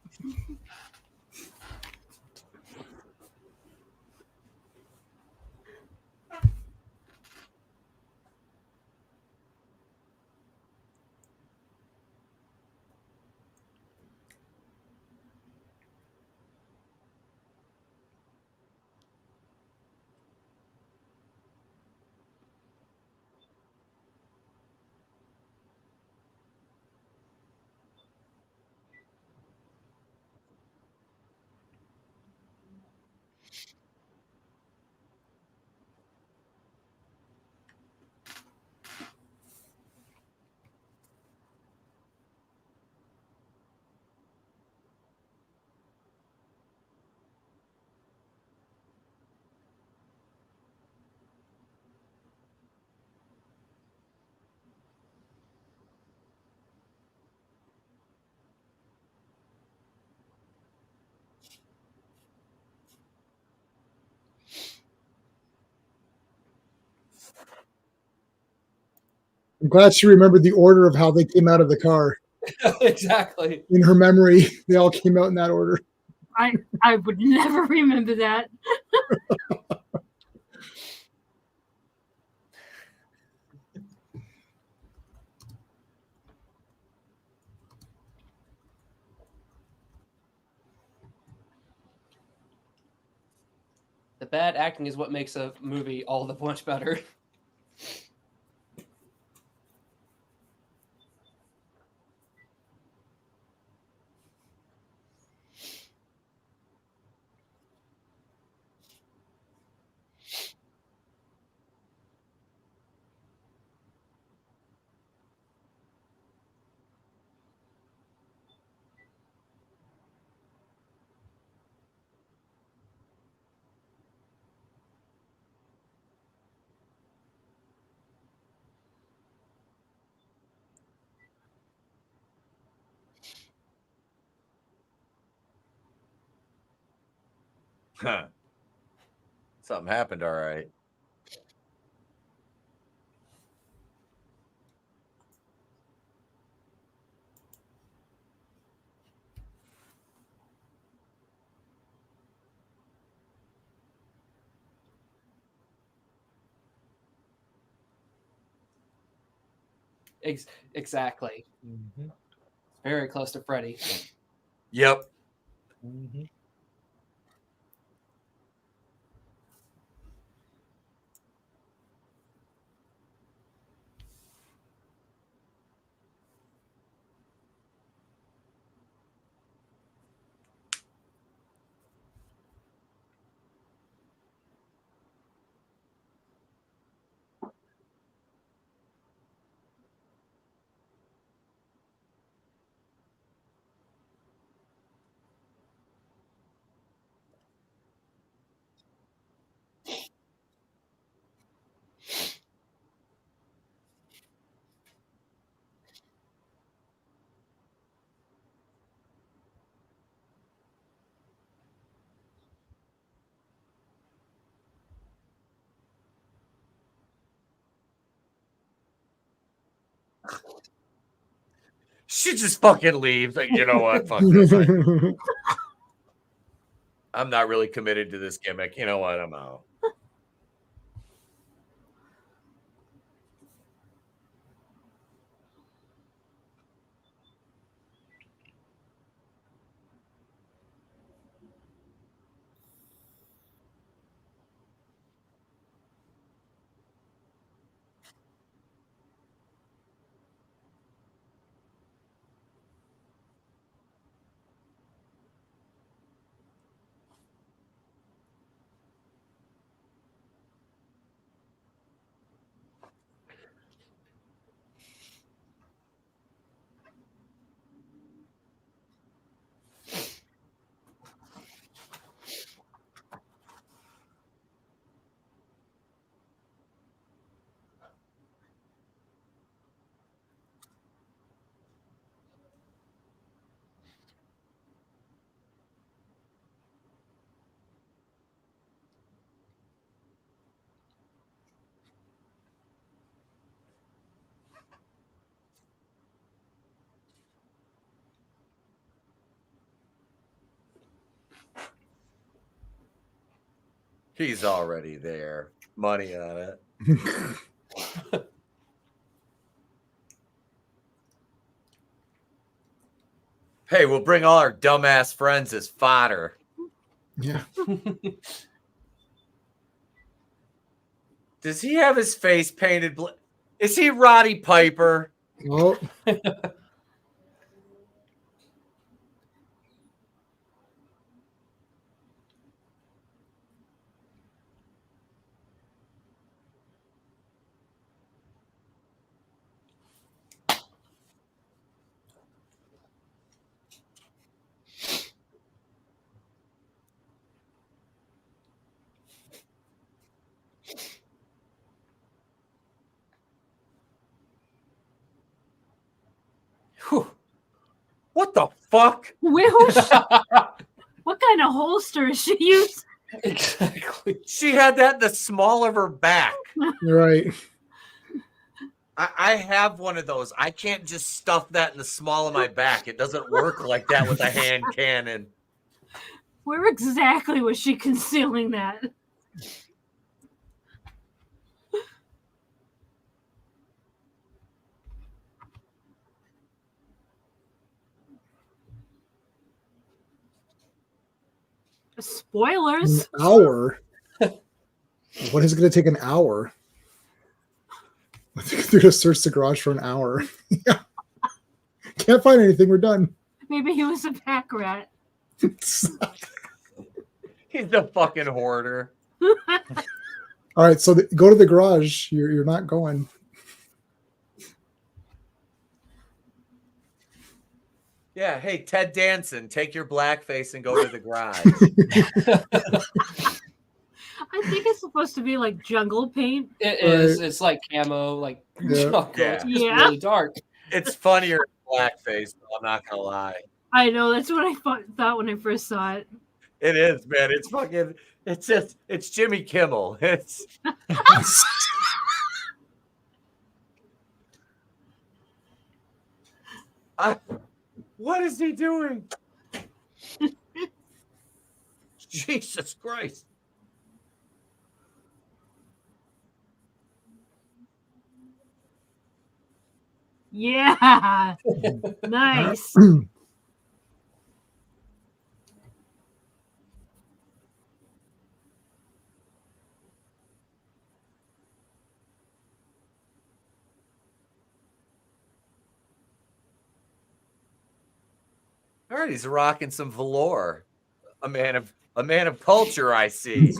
I'm glad she remembered the order of how they came out of the car. Exactly. In her memory, they all came out in that order. I would never remember that. The bad acting is what makes a movie all the much better. Huh. Something happened, all right. Exactly. Mm-hmm. Very close to Freddy. Yep. Mm-hmm. She just fucking leaves. Like, you know what? Fuck this. I'm not really committed to this gimmick. You know what? I'm out. He's already there. Money on it. Hey, we'll bring all our dumbass friends as fodder. Yeah. Does he have his face painted? Is he Roddy Piper? Oh. Whew. What the fuck? What kind of holster is she using? Exactly. She had that in the small of her back. Right. I have one of those. I can't just stuff that in the small of my back. It doesn't work like that with a hand cannon. Where exactly was she concealing that? Spoilers. An hour? What is it going to take an hour? I think they're going to search the garage for an hour. Yeah. Can't find anything. We're done. Maybe he was a pack rat. He's the fucking hoarder. All right, so go to the garage. You're not going. Yeah, hey, Ted Danson, take your blackface and go to the garage. I think it's supposed to be like jungle paint. It is. It's like camo, like jungle. Yeah. It's just Yeah. really dark. It's funnier than blackface, though, I'm not gonna lie. I know, that's what I thought when I first saw it. It is, man. It's fucking. It's Jimmy Kimmel. It's. What is he doing? Jesus Christ. Yeah. Nice. All right, he's rocking some velour. A man of culture, I see.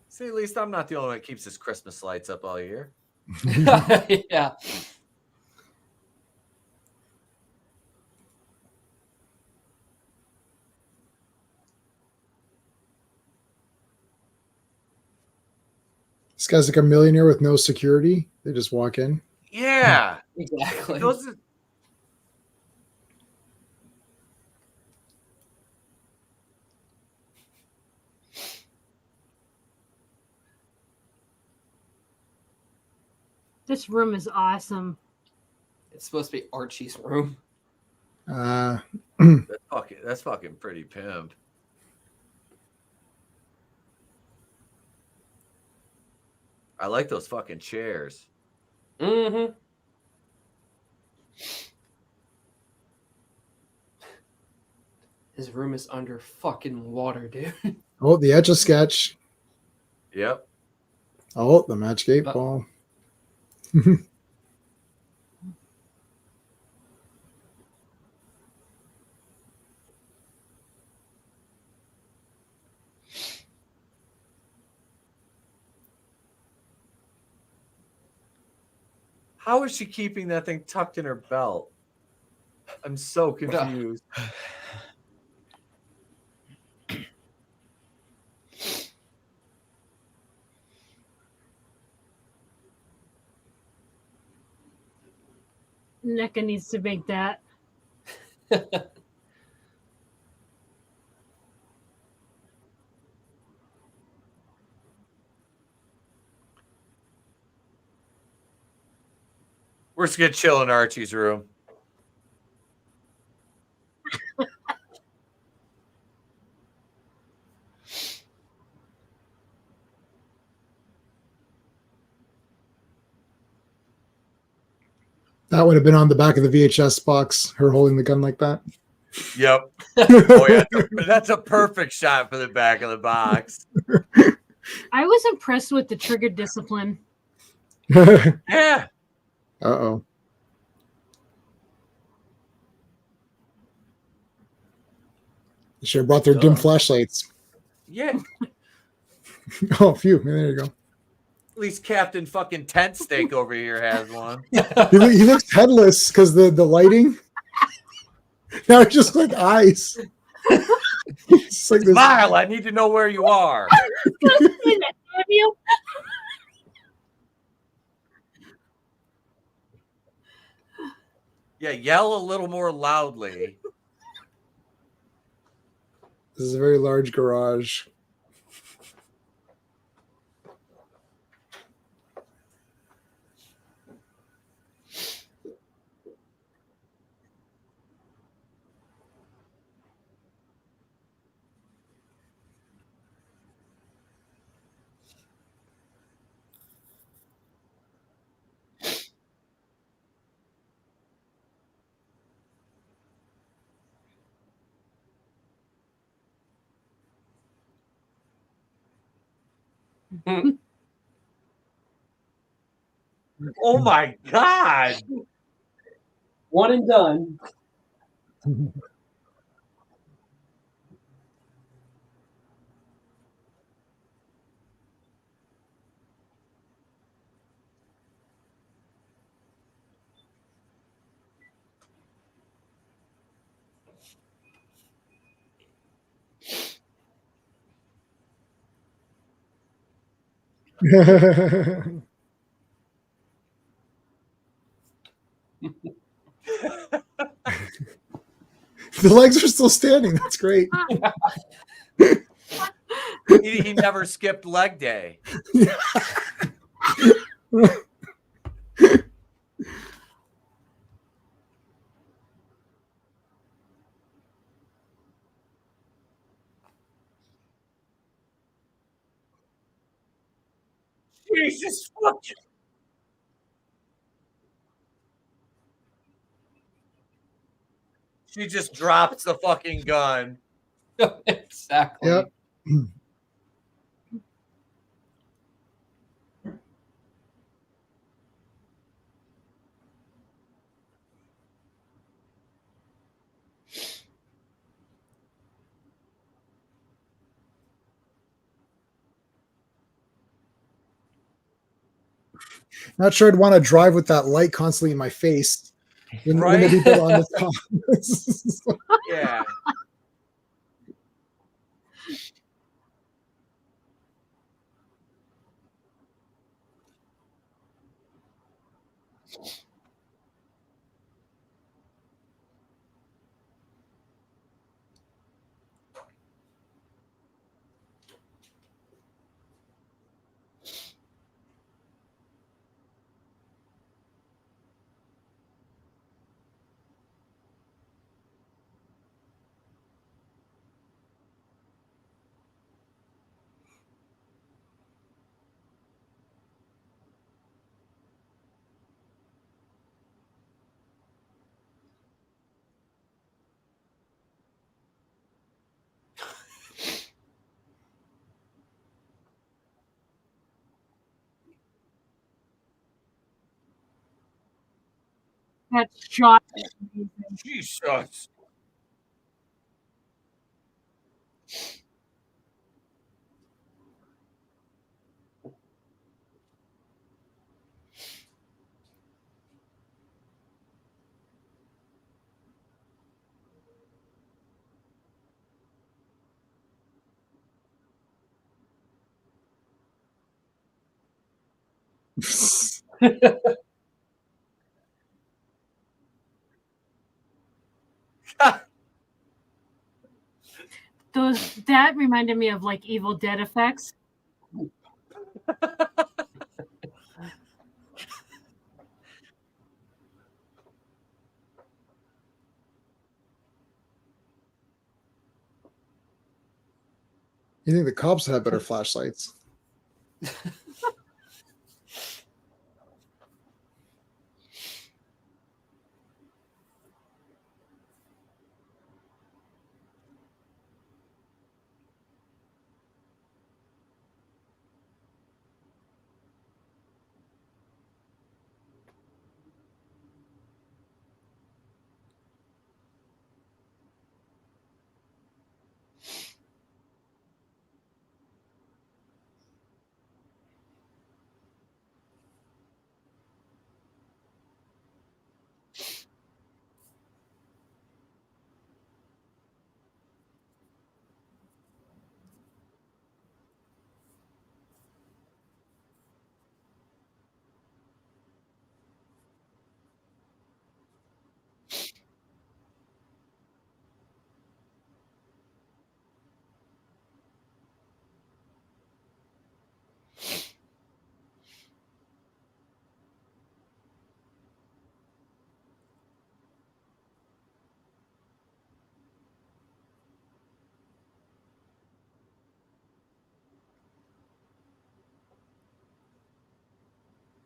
See, at least I'm not the only one that keeps his Christmas lights up all year. Yeah. This guy's like a millionaire with no security. They just walk in. Yeah, Exactly. those are, This room is awesome. It's supposed to be Archie's room. that's fucking pretty pimp. I like those fucking chairs. Mm-hmm. His room is under fucking water, dude. Oh, the Etch a Sketch. Yep. Oh, the Match 8 ball. How is she keeping that thing tucked in her belt? I'm so confused. NECA needs to make that. We're just gonna chill in Archie's room. That would have been on the back of the VHS box, her holding the gun like that. Yep. Oh yeah, that's a perfect shot for the back of the box. I was impressed with the trigger discipline. Yeah. Uh-oh. They should have brought their dim flashlights. Yeah. Oh, phew. There you go. At least Captain fucking Tent Steak over here has one. He looks headless because the lighting. Now it's just like eyes. It's like this. Smile. I need to know where you are. Yeah, yell a little more loudly. This is a very large garage. Oh my God. One and done. The legs are still standing. That's great. He never skipped leg day. Jesus fucking. She just drops the fucking gun. Exactly. Yep. Not sure I'd want to drive with that light constantly in my face. When people on this top. Yeah. That shot. Jesus. That reminded me of like Evil Dead effects. You think the cops have better flashlights?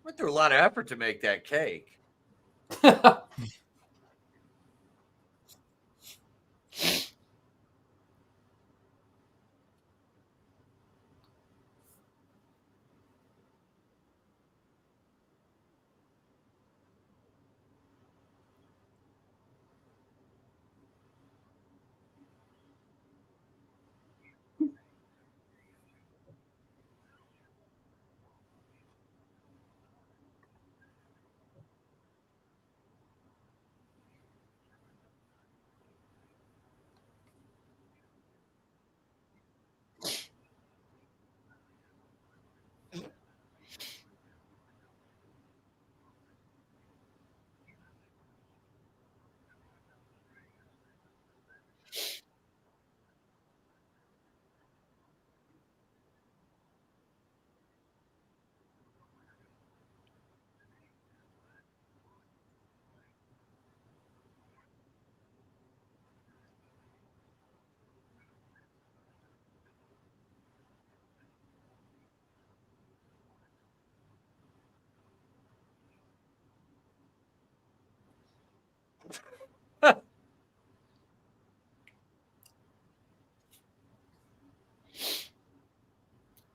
Went through a lot of effort to make that cake.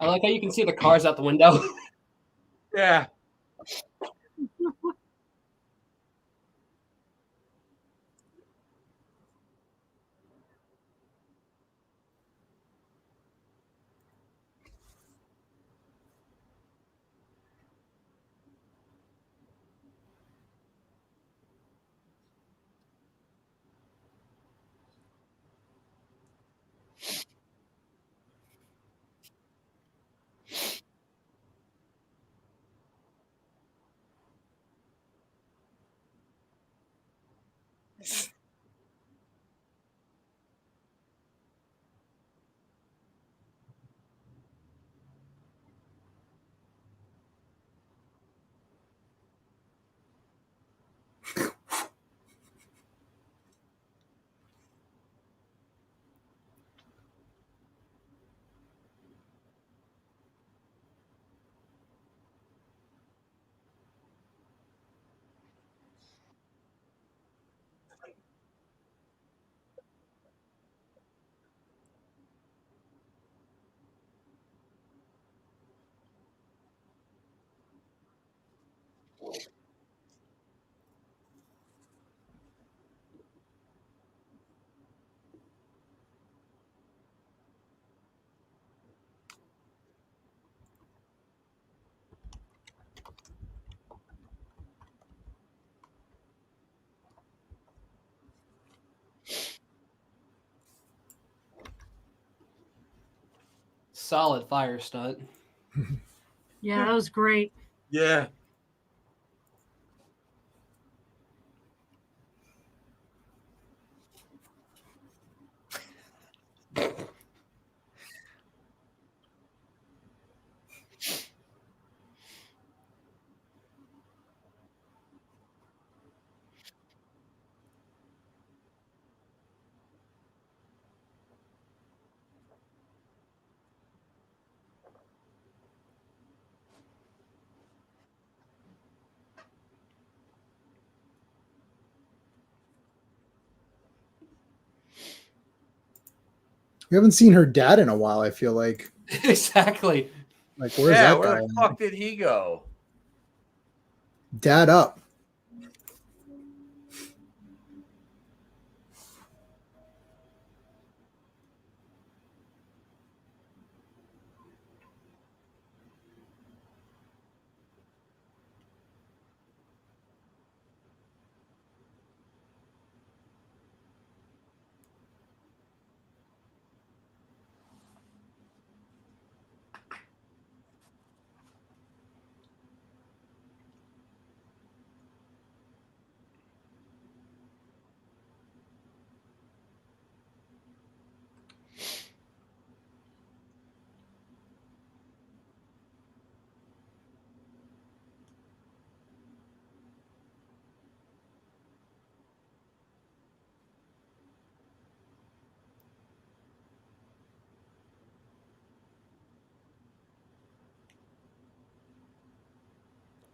I like how you can see the cars out the window. Yeah. Solid fire stunt. Yeah, that was great. Yeah. We haven't seen her dad in a while, I feel like. Exactly. Like, where's that Where guy? the fuck did he go? Dad up.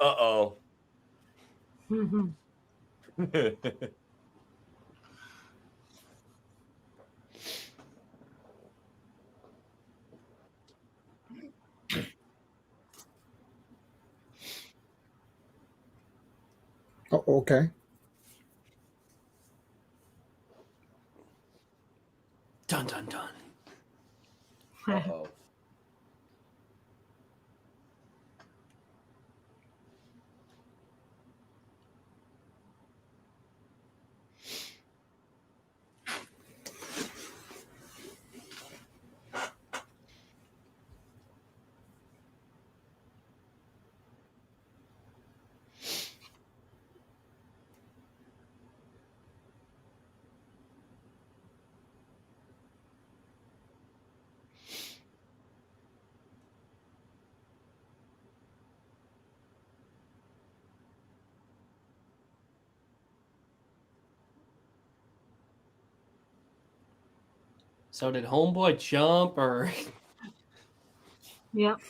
Uh-oh. Mm-hmm. Oh, okay. Dun dun dun. Uh-oh. So did Homeboy jump or? Yep.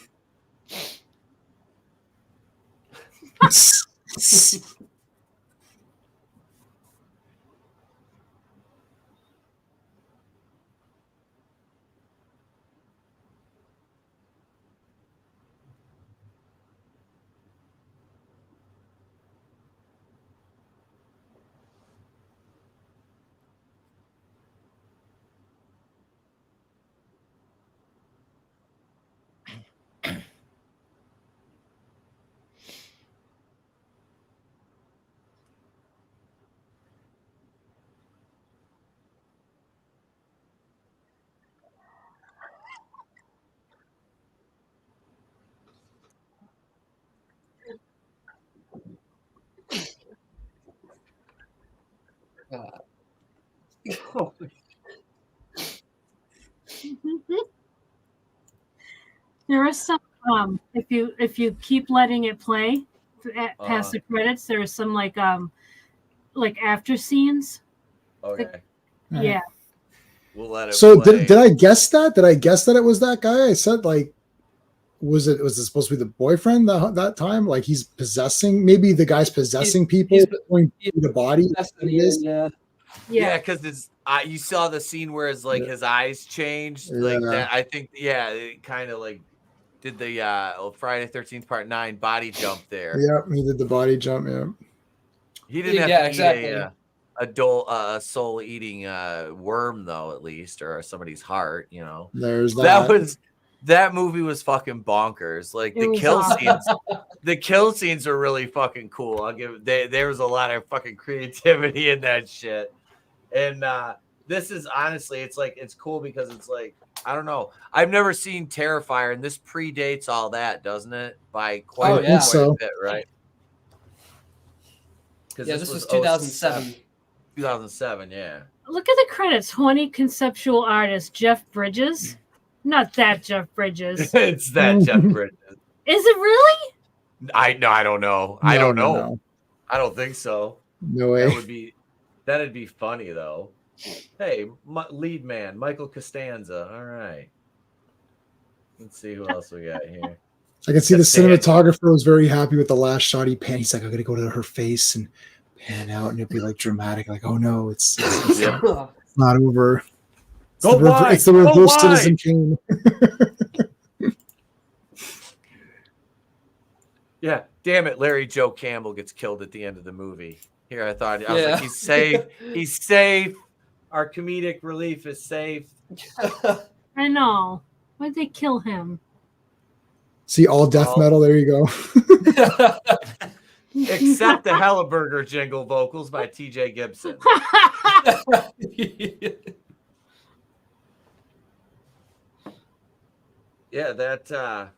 There is some if you keep letting it play past the credits, there is some like after scenes. Okay. Yeah. We'll let it So play. did I guess that? Did I guess that it was that guy? I said like, was it supposed to be the boyfriend that time? Like he's possessing, maybe the guy's possessing people, going through the body. Yeah, because it's you saw the scene where his eyes changed like that. I think it kind of like did the Friday 13th Part 9 body jump there. Yeah, he did the body jump. Yeah, he didn't have to eat a soul eating worm though, at least, or somebody's heart. You know, there's that. That movie was fucking bonkers. Like the kill scenes are really fucking cool. I'll give there was a lot of fucking creativity in that shit. And this is honestly, it's cool because it's like, I don't know. I've never seen Terrifier, and this predates all that, doesn't it? By quite a bit, right? Yeah, this was 2007. 2007, yeah. Look at the credits. 20 conceptual artist Jeff Bridges. Not that Jeff Bridges. It's that Jeff Bridges. Is it really? I don't know. I don't know. No. I don't think so. No way. That'd be funny though. Hey, lead man, Michael Costanza. All right. Let's see who else we got here. I can see the cinematographer was very happy with the last shot he panned. He's like, I'm gonna go to her face and pan out, and it'd be like dramatic, like, oh no, it's not over. It's the reverse Citizen Kane. Yeah, damn it, Larry Joe Campbell gets killed at the end of the movie. Here, I was like, he's safe. He's safe. Our comedic relief is safe. I know. Why'd they kill him? See, all death metal. There you go. Except the Helleberger jingle vocals by T.J. Gibson. Yeah, that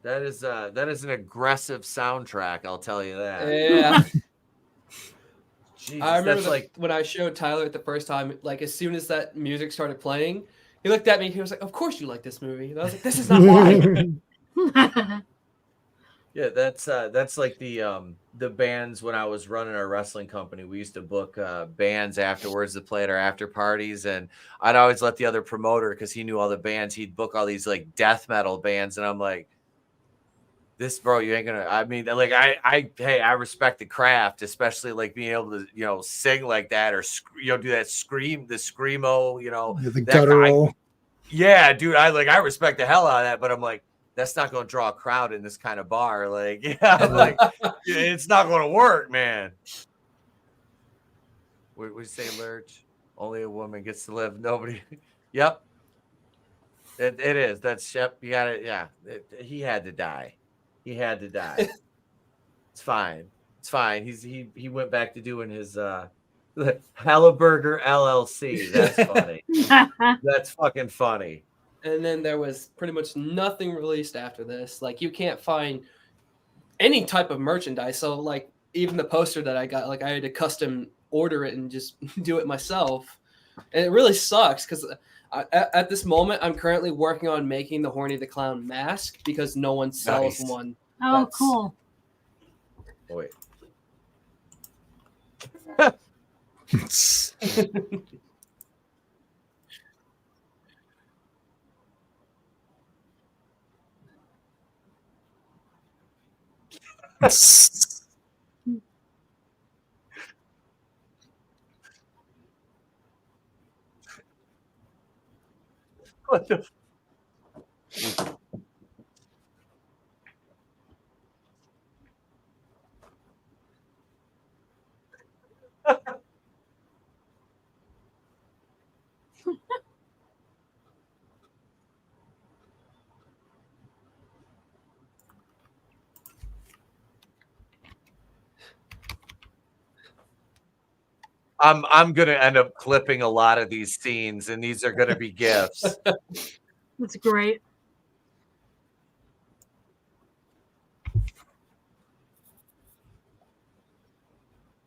is an aggressive soundtrack. I'll tell you that. Yeah. Jesus, I remember when I showed Tyler it the first time, like as soon as that music started playing, he looked at me. He was like, "Of course you like this movie." And I was like, "This is not why." Yeah, that's like the bands when I was running our wrestling company. We used to book bands afterwards to play at our after parties, and I'd always let the other promoter, because he knew all the bands, he'd book all these like death metal bands, and I'm like, this, bro, you ain't gonna. I mean, like I respect the craft, especially like being able to, sing like that or do that the screamo, the that guttural. Yeah, dude, I respect the hell out of that, but I'm like, that's not gonna draw a crowd in this kind of bar. Like, like it's not gonna work, man. What we say, Lurch? Only a woman gets to live. Nobody. Yep. It is. That's yep. You got it. Yeah. He had to die. He had to die. It's fine. It's fine. He went back to doing his Halliburger LLC. That's funny. That's fucking funny. And then there was pretty much nothing released after this. Like you can't find any type of merchandise. So like even the poster that I got, like I had to custom order it and just do it myself. And it really sucks because at this moment I'm currently working on making the Horny the Clown mask because no one sells one. Oh, cool. Oh, wait. What the? I'm gonna end up clipping a lot of these scenes, and these are gonna be gifts. That's great.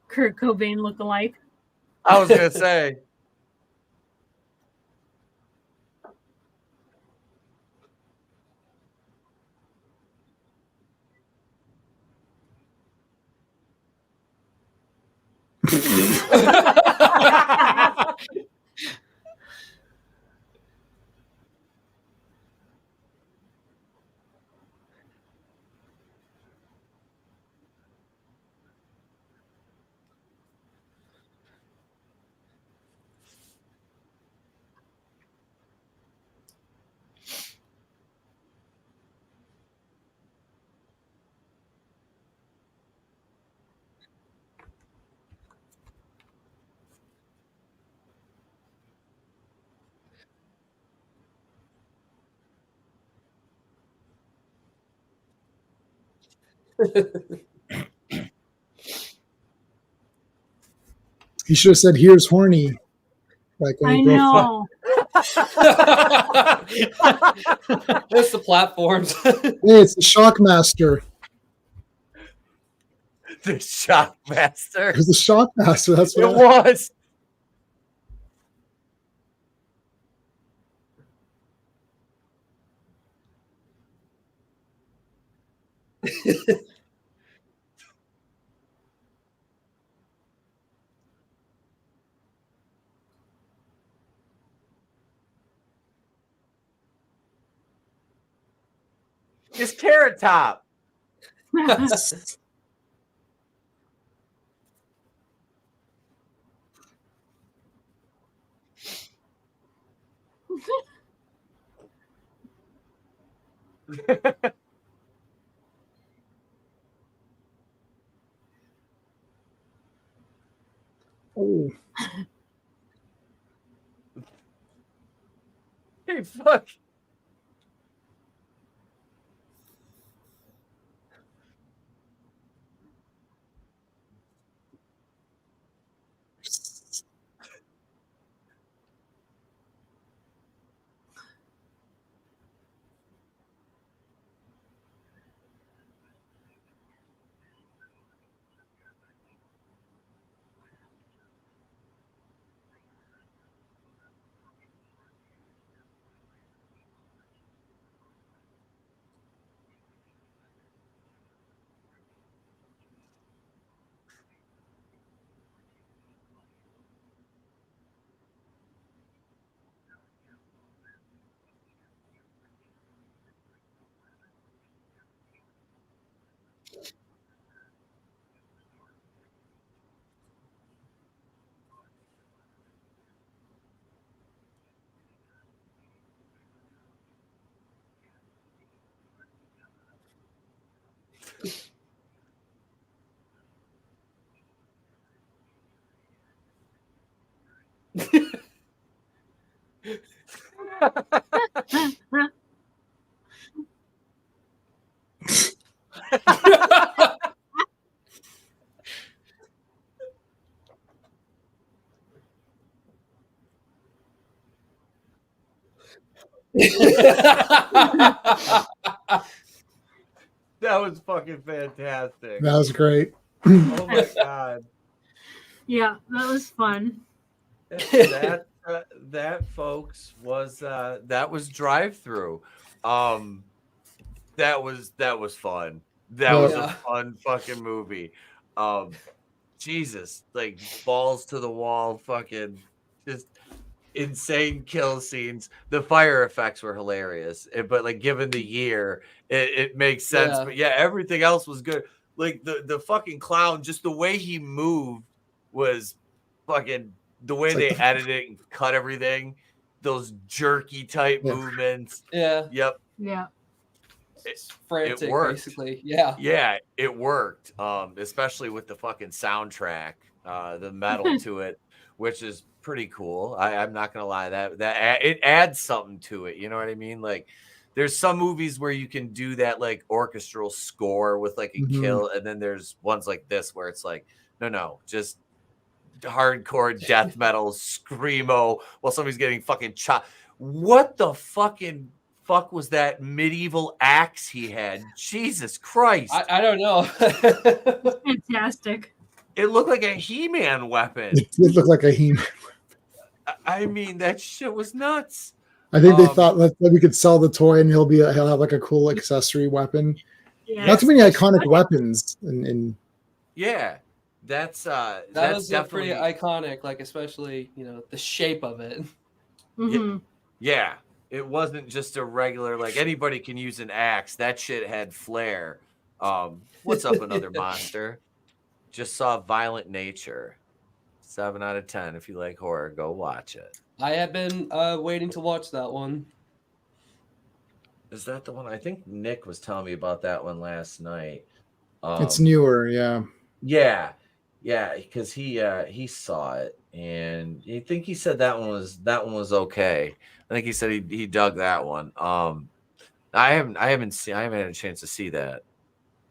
Kurt Cobain look-alike. I was gonna say. He should have said, "Here's Horny." Like when I know. It's the platforms. Hey, it's the Shockmaster. The Shockmaster. It was the Shockmaster. That's what it was. It's Carrot Top. Oh. Hey, fuck. That was fucking fantastic. That was great. Oh my god. Yeah, that was fun. That folks was that was Drive Thru. That was fun. That was a fun fucking movie. Jesus, like balls to the wall, fucking just insane kill scenes. The fire effects were hilarious, but like given the year, it makes sense. But yeah, everything else was good. Like the fucking clown, just the way he moved was fucking the way they edited it and cut everything. Those jerky type movements. Yeah. Yep. Yeah. It's frantic, it worked. basically. Yeah. Yeah, it worked. Especially with the fucking soundtrack, the metal to it, which is pretty cool. I'm not gonna lie, that it adds something to it. You know what I mean? Like, there's some movies where you can do that like orchestral score with like a kill, and then there's ones like this where it's like, no, just hardcore death metal screamo while somebody's getting fucking chopped. What the fucking fuck was that medieval axe he had? Jesus Christ. I don't know. Fantastic. It looked like a He-Man weapon. It did look like a He-Man. I mean, that shit was nuts. I think they thought that we could sell the toy and he'll have like a cool accessory weapon. Yeah. Not too many iconic weapons in Yeah. That's was definitely pretty iconic, like especially, the shape of it. Mm-hmm. Yeah. It wasn't just a regular, like anybody can use an axe. That shit had flair. What's up, another monster? Just saw Violent Nature. 7 out of 10. If you like horror, go watch it. I have been waiting to watch that one. Is that the one? I think Nick was telling me about that one last night. it's newer, yeah. Yeah, because he saw it, and I think he said that one was okay. I think he said he dug that one. I haven't had a chance to see that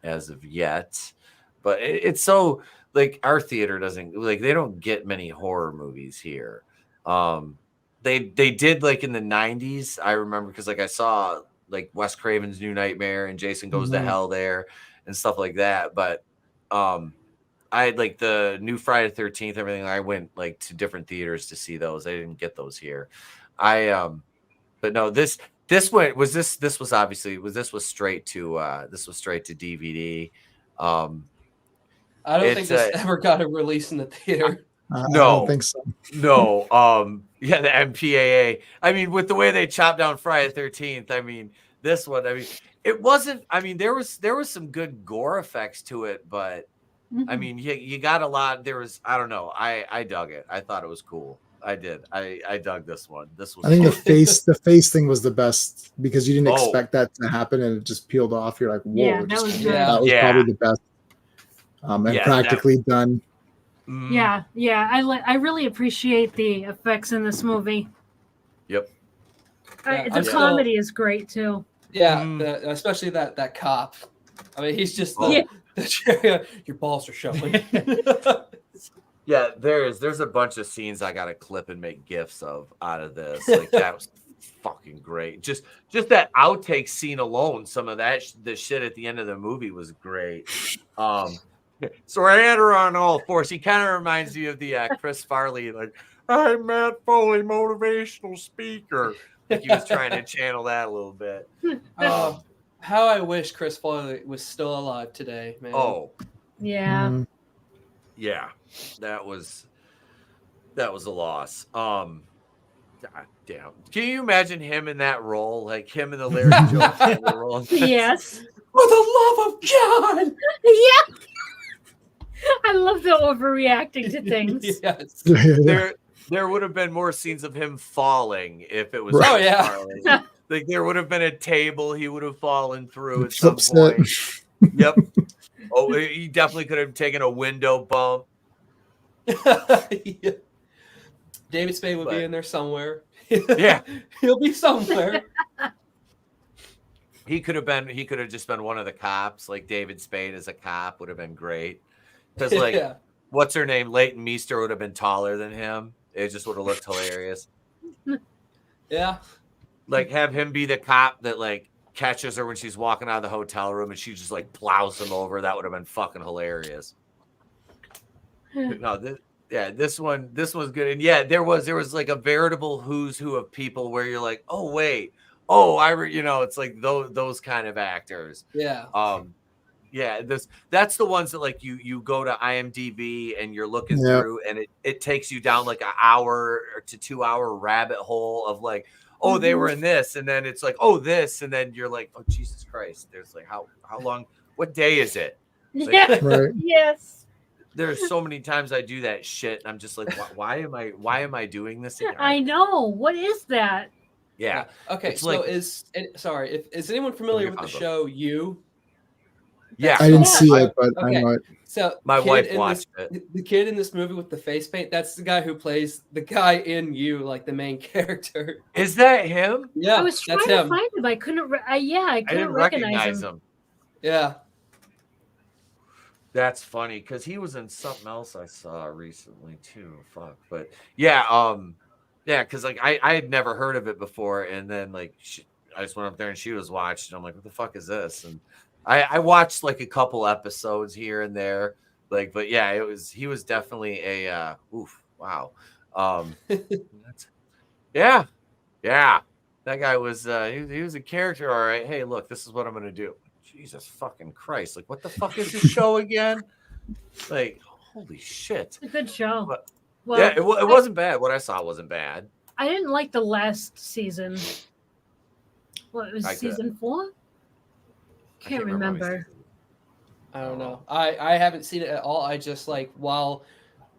as of yet, but it's so like our theater doesn't like they don't get many horror movies here. They did like in the 90s. I remember because like I saw like Wes Craven's New Nightmare and Jason Goes to Hell there and stuff like that. But I had like the new Friday the 13th, everything. I went like to different theaters to see those. I didn't get those here. But no, this was straight to DVD. I don't think this ever got a release in the theater. No, I don't think so. No. Yeah, the MPAA. I mean, with the way they chopped down Friday the 13th, I mean, this one, I mean, it wasn't. I mean, there was some good gore effects to it, but I mean, you got a lot. There was, I don't know. I dug it. I thought it was cool. I did. I dug this one. This was. I think the face thing was the best because you didn't expect that to happen and it just peeled off. You're like, whoa! Yeah, that was good. That was probably the best. And practically done. Yeah. I really appreciate the effects in this movie. Yep. The comedy is great too. Yeah, especially that cop. I mean, he's just your balls are showing. Yeah, there's a bunch of scenes I gotta clip and make gifs of out of this. Like that was fucking great. Just that outtake scene alone, some of that the shit at the end of the movie was great. So I had her on all fours. He kind of reminds me of the Chris Farley, like, I'm Matt Foley, motivational speaker. Like he was trying to channel that a little bit. How I wish Chris Foley was still alive today, man. Oh. Yeah. Yeah. That was a loss. God damn. Can you imagine him in that role? Like him in the Larry Jones role? Yes. For the love of God! Yeah. I love the overreacting to things. Yes. There would have been more scenes of him falling if it was. Right. Oh, yeah. Charlie. Like there would have been a table he would have fallen through at some Flips point. it. Yep. Oh, he definitely could have taken a window bump. Yeah. David Spade would be in there somewhere. Yeah. He'll be somewhere. He could have just been one of the cops, like David Spade as a cop would have been great. Because like what's her name? Leighton Meester would have been taller than him. It just would have looked hilarious. Yeah. Like have him be the cop that like catches her when she's walking out of the hotel room and she just like plows him over. That would have been fucking hilarious. No, this one's good. And yeah, there was like a veritable who's who of people where you're like, oh wait, it's like those kind of actors. Yeah. Yeah, that's the ones that like you go to IMDb and you're looking through and it takes you down like an hour to 2 hour rabbit hole of like, oh, they were in this, and then it's like, oh, this, and then you're like, oh, Jesus Christ, there's like how long, what day is it? Like, Yeah. Right. Yes. There's so many times I do that shit, and I'm just like, why am I doing this again? I know. What is that? Yeah. Okay. It's So like- is anyone familiar with the show You? Yeah. I didn't see I- it, but okay. I might. So My kid wife in watched this, it. The kid in this movie with the face paint, that's the guy who plays the guy in You, like the main character. Is that him? Yeah, I was trying that's to him. find him. I couldn't. I I couldn't didn't recognize recognize him. him. Yeah. That's funny because he was in something else I saw recently too. Fuck, but yeah, because like I had never heard of it before, and then like I just went up there and she was watching. I'm like, what the fuck is this? And I watched like a couple episodes here and there, like, but yeah, he was definitely a wow, yeah, that guy was he was a character, all right. Hey, look, this is what I'm gonna do. Jesus fucking Christ. Like, what the fuck is this show again? Like, holy shit. It's a good show. But, Well, yeah, it wasn't bad. What I saw wasn't bad. I didn't like the last season. What was I could- season 4? I Can't remember. I don't know. I haven't seen it at all. I just like while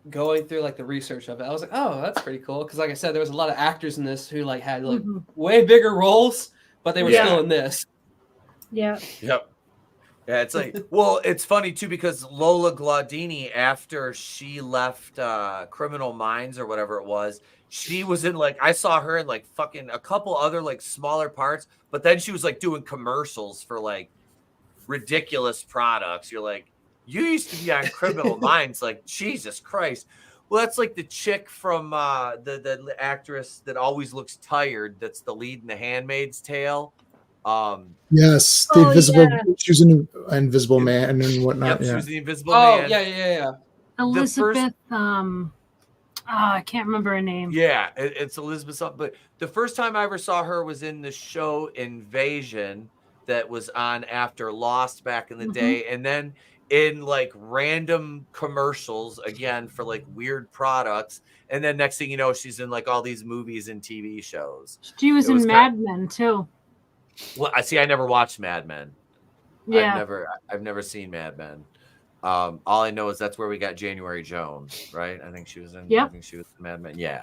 going through like the research of it, I was like, oh, that's pretty cool. Because like I said, there was a lot of actors in this who like had like way bigger roles, but they were still in this. Yeah. Yep. Yeah, it's like, well, it's funny too because Lola Glaudini, after she left Criminal Minds or whatever it was, she was in like, I saw her in like fucking a couple other like smaller parts, but then she was like doing commercials for like ridiculous products. You're like, you used to be on Criminal Minds, like Jesus Christ. Well, that's like the chick from the actress that always looks tired. That's the lead in The Handmaid's Tale. Yes, the Invisible. She was an Invisible Man and whatnot. Yep, she yeah. was the Invisible Man. Yeah. Elizabeth. I can't remember her name. Yeah, it's Elizabeth something. But the first time I ever saw her was in the show Invasion that was on after Lost back in the day, and then in like random commercials again for like weird products. And then next thing you know, she's in like all these movies and TV shows. She was in Mad Men too. Well, I never watched Mad Men. Yeah. I've never seen Mad Men. All I know is that's where we got January Jones, right? I think she was in. Yep. I think she was in Mad Men. Yeah.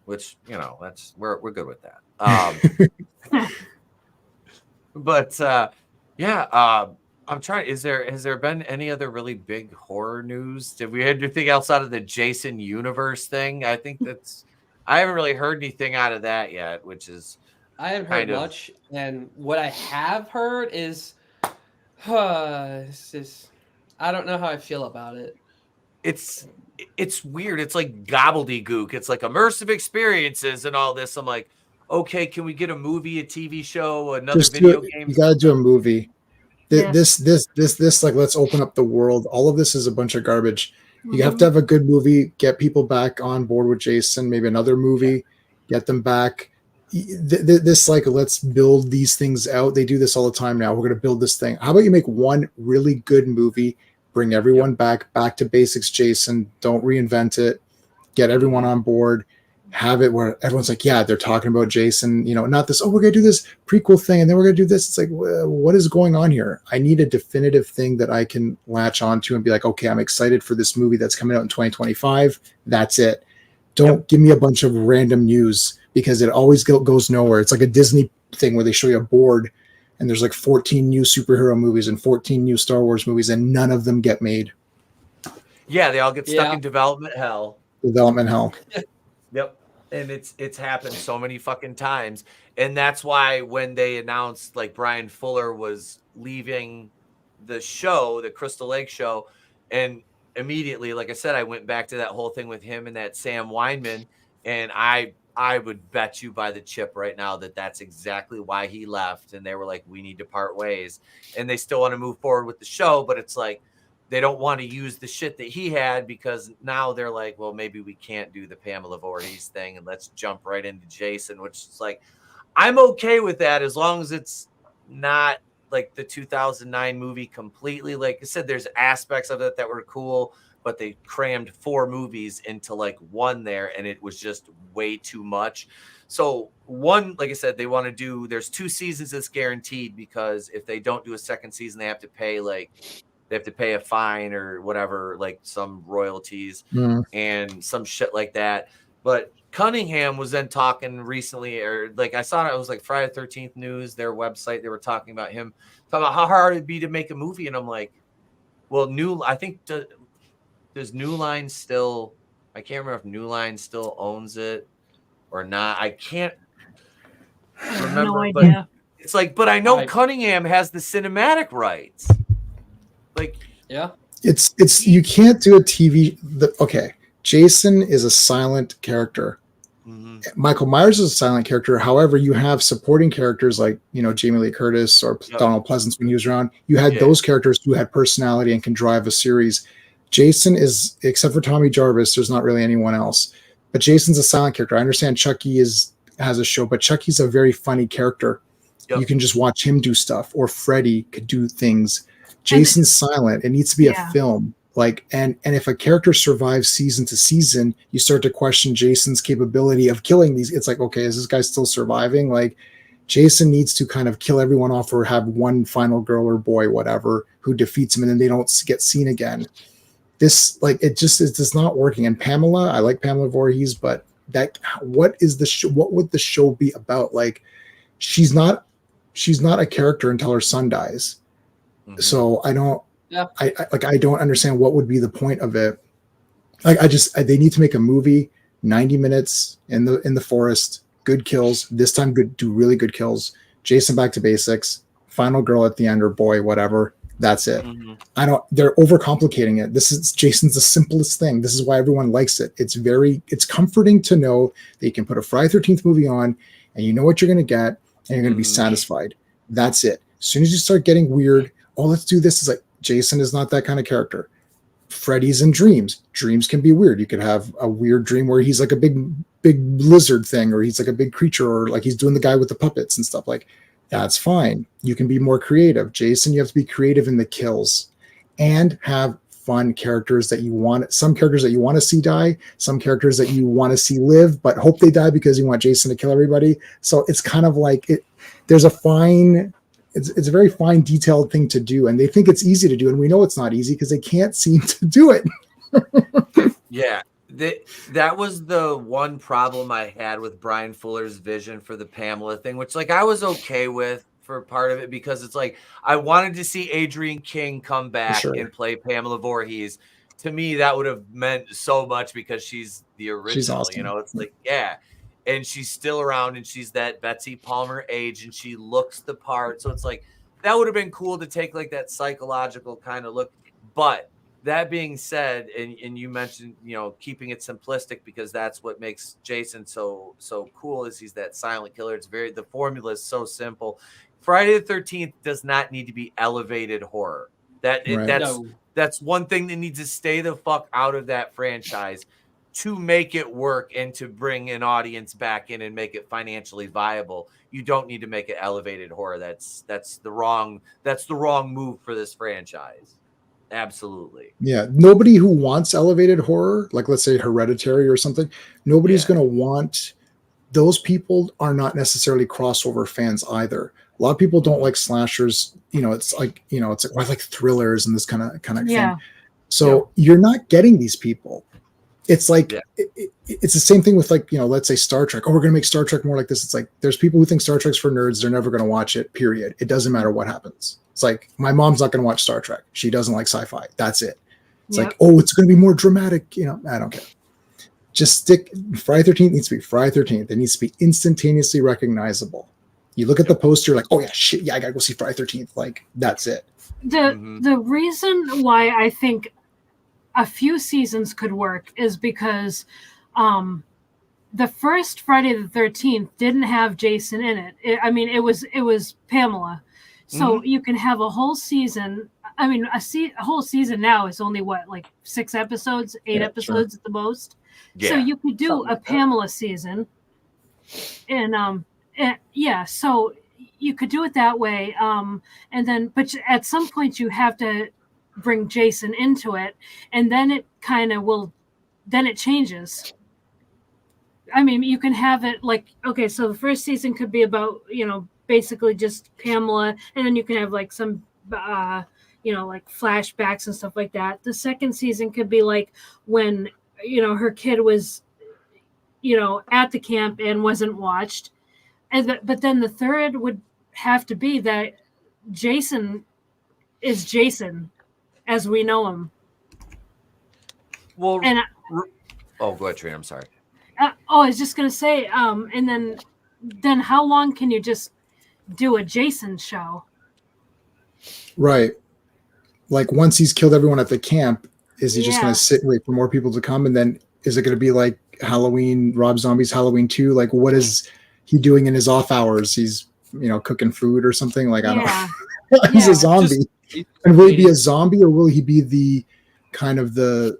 Which that's we're good with that. But I'm trying. Has there been any other really big horror news? Did we have anything else out of the Jason universe thing? I think I haven't really heard anything out of that yet, which is. I haven't heard much, and what I have heard is, I don't know how I feel about it. It's weird. It's like gobbledygook. It's like immersive experiences and all this. I'm like, okay, can we get a movie, a TV show, another video game? You gotta do a movie. This like let's open up the world. All of this is a bunch of garbage. You have to have a good movie, get people back on board with Jason, maybe another movie, get them back. This like let's build these things out. They do this all the time now. We're going to build this thing. How about you make one really good movie, bring everyone back to basics, Jason, don't reinvent it, get everyone on board, have it where everyone's like, yeah, they're talking about Jason, you know, not this, oh, we're going to do this prequel thing and then we're going to do this. It's like, what is going on here? I need a definitive thing that I can latch onto and be like, okay, I'm excited for this movie that's coming out in 2025. That's it. Don't give me a bunch of random news because it always goes nowhere. It's like a Disney thing where they show you a board and there's like 14 new superhero movies and 14 new Star Wars movies and none of them get made. Yeah, they all get stuck in development hell. Yep. And it's happened so many fucking times. And that's why when they announced like Brian Fuller was leaving the show, the Crystal Lake show, and immediately, like I said, I went back to that whole thing with him and that Sam Weinman, and I would bet you by the chip right now that that's exactly why he left. And they were like, we need to part ways. And they still want to move forward with the show, but it's like, they don't want to use the shit that he had because now they're like, well, maybe we can't do the Pamela Voorhees thing and let's jump right into Jason, which is like, I'm okay with that as long as it's not like the 2009 movie completely. Like I said, there's aspects of it that were cool, but they crammed 4 movies into like one there and it was just way too much. So one, like I said, they want to do, there's 2 seasons that's guaranteed because if they don't do a second season, they have to pay a fine or whatever, like some royalties and some shit like that. But Cunningham was then talking recently, or like I saw it was like Friday the 13th News, their website. They were talking about him, talking about how hard it'd be to make a movie. And I'm like, well, I think does New Line still, I can't remember if New Line still owns it or not. I can't remember. No idea. But it's like, but I know Cunningham has the cinematic rights. Like, yeah, it's you can't do a TV. Okay, Jason is a silent character. Mm-hmm. Michael Myers is a silent character. However, you have supporting characters like, you know, Jamie Lee Curtis or Donald Pleasance when he was around. You had those characters who had personality and can drive a series. Jason is, except for Tommy Jarvis, there's not really anyone else. But Jason's a silent character. I understand Chucky has a show, but Chucky's a very funny character. Yep. You can just watch him do stuff, or Freddy could do things. Jason's silent. It needs to be a film. Like, and if a character survives season to season, you start to question Jason's capability of killing these. It's like, okay, is this guy still surviving? Like, Jason needs to kind of kill everyone off or have one final girl or boy, whatever, who defeats him, and then they don't get seen again. This, like, it's just not working. And Pamela, I like Pamela Voorhees, but what is the show? What would the show be about? Like, she's not a character until her son dies. So I don't, I don't understand what would be the point of it. Like, they need to make a movie, 90 minutes in the forest, good kills. This time, do really good kills. Jason back to basics, final girl at the end or boy, whatever. That's it. Mm-hmm. They're overcomplicating it. Jason's the simplest thing. This is why everyone likes it. It's comforting to know that you can put a Friday 13th movie on and you know what you're going to get and you're going to be satisfied. That's it. As soon as you start getting weird, oh, let's do this. It's like, Jason is not that kind of character. Freddy's in dreams. Dreams can be weird. You could have a weird dream where he's like a big lizard thing, or he's like a big creature, or like he's doing the guy with the puppets and stuff. Like, that's fine. You can be more creative. Jason, you have to be creative in the kills and have fun characters that you want. Some characters that you want to see die, some characters that you want to see live, but hope they die because you want Jason to kill everybody. So it's kind of like there's a fine... It's a very fine, detailed thing to do, and they think it's easy to do, and we know it's not easy because they can't seem to do it. Yeah, that was the one problem I had with Brian Fuller's vision for the Pamela thing, which, like, I was okay with for part of it because it's like I wanted to see Adrienne King come back and play Pamela Voorhees. To me, that would have meant so much because she's the original. She's awesome. You know, it's like, yeah. And she's still around, and she's that Betsy Palmer age, and she looks the part. So it's like, that would have been cool to take like that psychological kind of look. But that being said, and you mentioned, you know, keeping it simplistic because that's what makes Jason so cool, is he's that silent killer. It's the formula is so simple. Friday the 13th does not need to be elevated horror. That's one thing that needs to stay the fuck out of that franchise, to make it work and to bring an audience back in and make it financially viable. You don't need to make it elevated horror. That's the wrong move for this franchise. Absolutely. Yeah. Nobody who wants elevated horror, like let's say Hereditary or something, nobody's going to want. Those people are not necessarily crossover fans either. A lot of people don't like slashers. It's like, it's like, I like thrillers and this kind of thing. So you're not getting these people. It's like, it's the same thing with like, let's say Star Trek. Oh, we're going to make Star Trek more like this. It's like, there's people who think Star Trek's for nerds. They're never going to watch it, period. It doesn't matter what happens. It's like, my mom's not going to watch Star Trek. She doesn't like sci-fi. That's it. It's like, oh, it's going to be more dramatic. I don't care. Just stick. Friday 13th needs to be Friday 13th. It needs to be instantaneously recognizable. You look at the poster, like, oh yeah, shit, yeah, I gotta go see Friday 13th. Like, that's it. The reason why I think a few seasons could work is because the first Friday the 13th didn't have Jason in it. It was Pamela. So you can have a whole season. A whole season now is only what, like 6 episodes, 8 episodes at the most. Yeah. So you could do a Pamela season, and so you could do it that way. And then, but at some point you have to bring Jason into it, and then it kind of will. Then it changes. You can have it like, okay, so the first season could be about basically just Pamela, and then you can have like some like flashbacks and stuff like that. The second season could be like when her kid was at the camp and wasn't watched, but then the third would have to be that Jason is Jason as we know him. Well, go ahead, Trina. I'm sorry. I was just gonna say, and then how long can you just do a Jason show? Right. Like once he's killed everyone at the camp, is he just going to sit and wait for more people to come? And then is it going to be like Halloween, Rob Zombie's Halloween 2? Like what is he doing in his off hours? He's, cooking food or something. Like, I don't know. He's a zombie. And will he be a zombie, or will he be the kind of the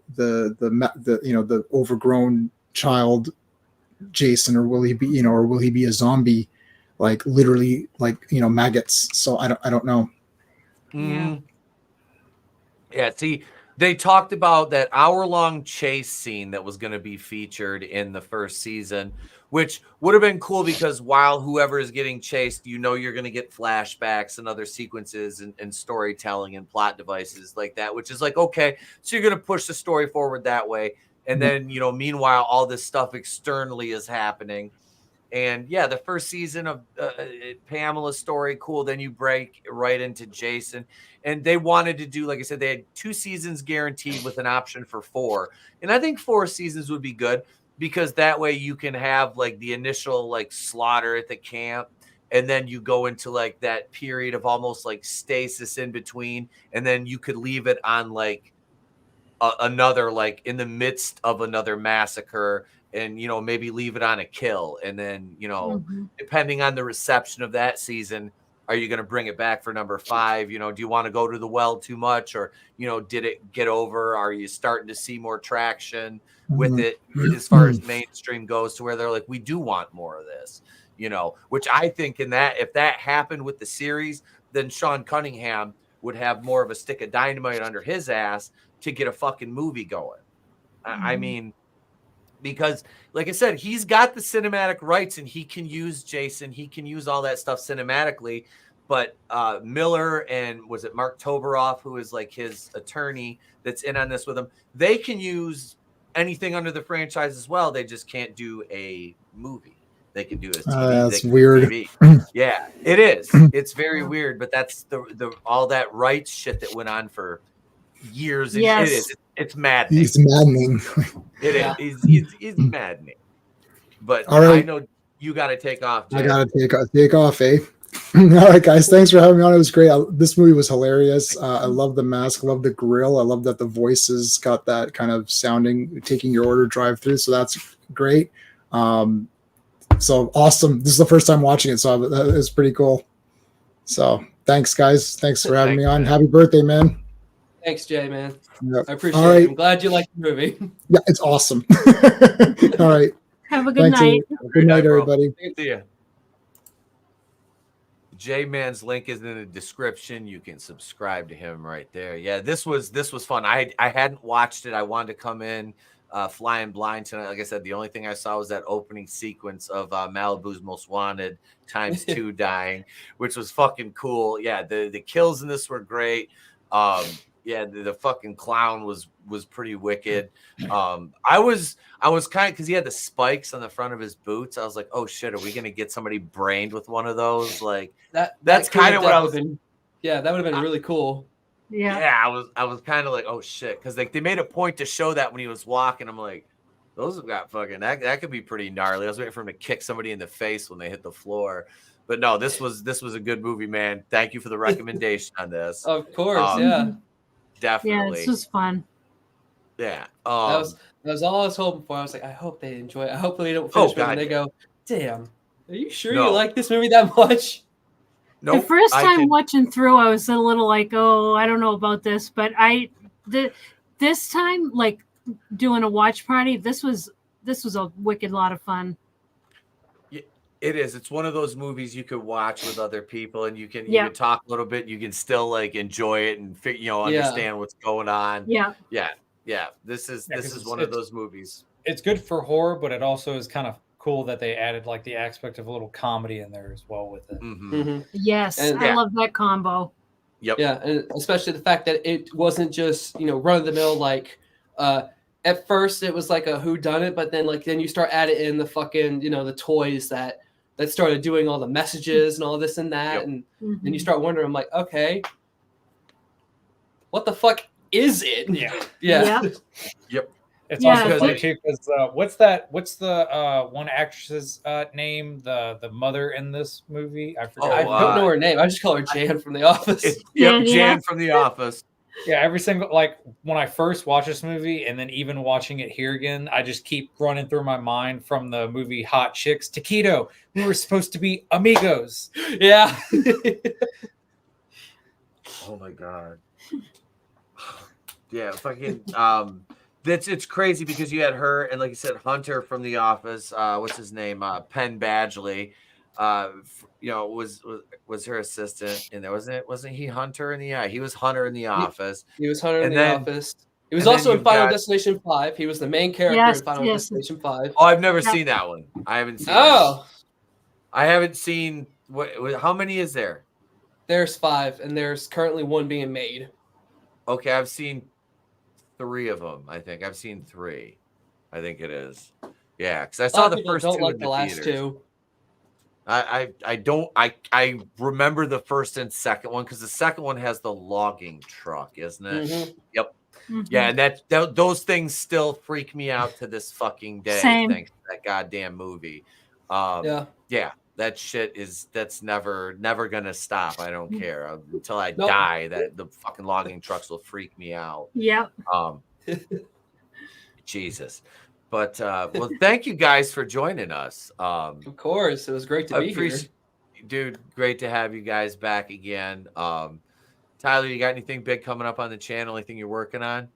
overgrown child Jason, or will he be a zombie, like literally like, maggots? So I don't know. Yeah. See, they talked about that hour-long chase scene that was going to be featured in the first season, which would have been cool because while whoever is getting chased, you're going to get flashbacks and other sequences and storytelling and plot devices like that, which is like, okay, so you're going to push the story forward that way. And then, meanwhile, all this stuff externally is happening. And yeah, the first season of Pamela's story, cool. Then you break right into Jason. And they wanted to do, like I said, they had 2 seasons guaranteed with an option for 4. And I think 4 seasons would be good because that way you can have like the initial like slaughter at the camp. And then you go into like that period of almost like stasis in between. And then you could leave it on like another, like in the midst of another massacre. And, maybe leave it on a kill. And then, depending on the reception of that season, are you going to bring it back for number 5? Do you want to go to the well too much, or, did it get over? Are you starting to see more traction with it as far as mainstream goes, to where they're like, we do want more of this, which I think if that happened with the series, then Sean Cunningham would have more of a stick of dynamite under his ass to get a fucking movie going. I mean, because like I said, he's got the cinematic rights and he can use Jason. He can use all that stuff cinematically. But Miller and was it Mark Toberoff, who is like his attorney that's in on this with him, they can use anything under the franchise as well. They just can't do a movie. They can do a TV. That's weird. Yeah, it is. It's very weird, but that's the all that rights shit that went on for years. And it is. It's maddening. He's maddening. It is. He's maddening. But all right. I know you got to take off, Jay. I got to take off, eh? All right, guys. Thanks for having me on. It was great. This movie was hilarious. I love the mask. I love the grill. I love that the voices got that kind of sounding, taking your order drive through. So that's great. So awesome. This is the first time watching it. So it's pretty cool. So thanks, guys. Thanks for having me on. Happy birthday, man. Thanks, Jay, man. Yep. I appreciate it. I'm glad you liked the movie. Yeah, it's awesome. All right. Have a good night. Good night, everybody. See you. J-Man's link is in the description. You can subscribe to him right there. Yeah, this was fun. I hadn't watched it. I wanted to come in flying blind tonight. Like I said, the only thing I saw was that opening sequence of Malibu's Most Wanted ×2 dying, which was fucking cool. Yeah, the kills in this were great. Yeah, the fucking clown was pretty wicked. I was kind of, because he had the spikes on the front of his boots. I was like, oh shit, are we gonna get somebody brained with one of those? Like that's kind of what I was. Yeah, that would have been really cool. Yeah, I was kind of like, oh shit, because like they made a point to show that when he was walking. I'm like, those have got fucking that could be pretty gnarly. I was waiting for him to kick somebody in the face when they hit the floor. But no, this was a good movie, man. Thank you for the recommendation on this. Of course, yeah. Definitely. Yeah, this was fun. Yeah. That was all I was hoping for. I was like, I hope they enjoy it. I hope they don't finish it and they go, damn, are you sure you like this movie that much? No. The first time watching through, I was a little like, oh, I don't know about this. But this time, like doing a watch party, this was a wicked lot of fun. It is. It's one of those movies you could watch with other people, and you can talk a little bit. You can still like enjoy it and understand what's going on. Yeah. This is one of those movies. It's good for horror, but it also is kind of cool that they added like the aspect of a little comedy in there as well with it. Mm-hmm. Yes, I love that combo. Yep. Yeah, and especially the fact that it wasn't just run of the mill like. At first, it was like a whodunit, but then you start adding in the fucking the toys that started doing all the messages and all this and that, and you start wondering, I'm like, okay, what the fuck is it? Yeah. Yep. It's also funny too because what's the one actress's name? The mother in this movie? I forgot. I don't know her name. I just call her Jan from The Office. Jan from The Office. Yeah, every single when I first watched this movie and then even watching it here again, I just keep running through my mind from the movie Hot Chicks. Taquito, we were supposed to be amigos. Yeah. Oh my god. Yeah, fucking it's crazy because you had her and like you said, Hunter from The Office. What's his name? Penn Badgley. Was her assistant in there? Wasn't he Hunter in the he was Hunter in The Office. He was Hunter in The Office. He was also in Final Destination 5. He was the main character in Final Destination 5. Oh, I've never seen that one. I haven't seen I haven't seen how many is there? There's 5 and there's currently 1 being made. Okay, I've seen 3 of them. I think I've seen 3. I think it is. Yeah, because I saw the first 2 in the last 2. I don't I remember the first and second one because the second one has the logging truck, isn't it? Mm-hmm. Yep. Mm-hmm. Yeah, and those things still freak me out to this fucking day. Same. Thanks to that goddamn movie. Yeah, that shit that's never gonna stop. I don't care until I die. That the fucking logging trucks will freak me out. Yep. Jesus. But well, thank you guys for joining us. Of course, it was great to be here, dude. Great to have you guys back again. Tyler, you got anything big coming up on the channel? Anything you're working on?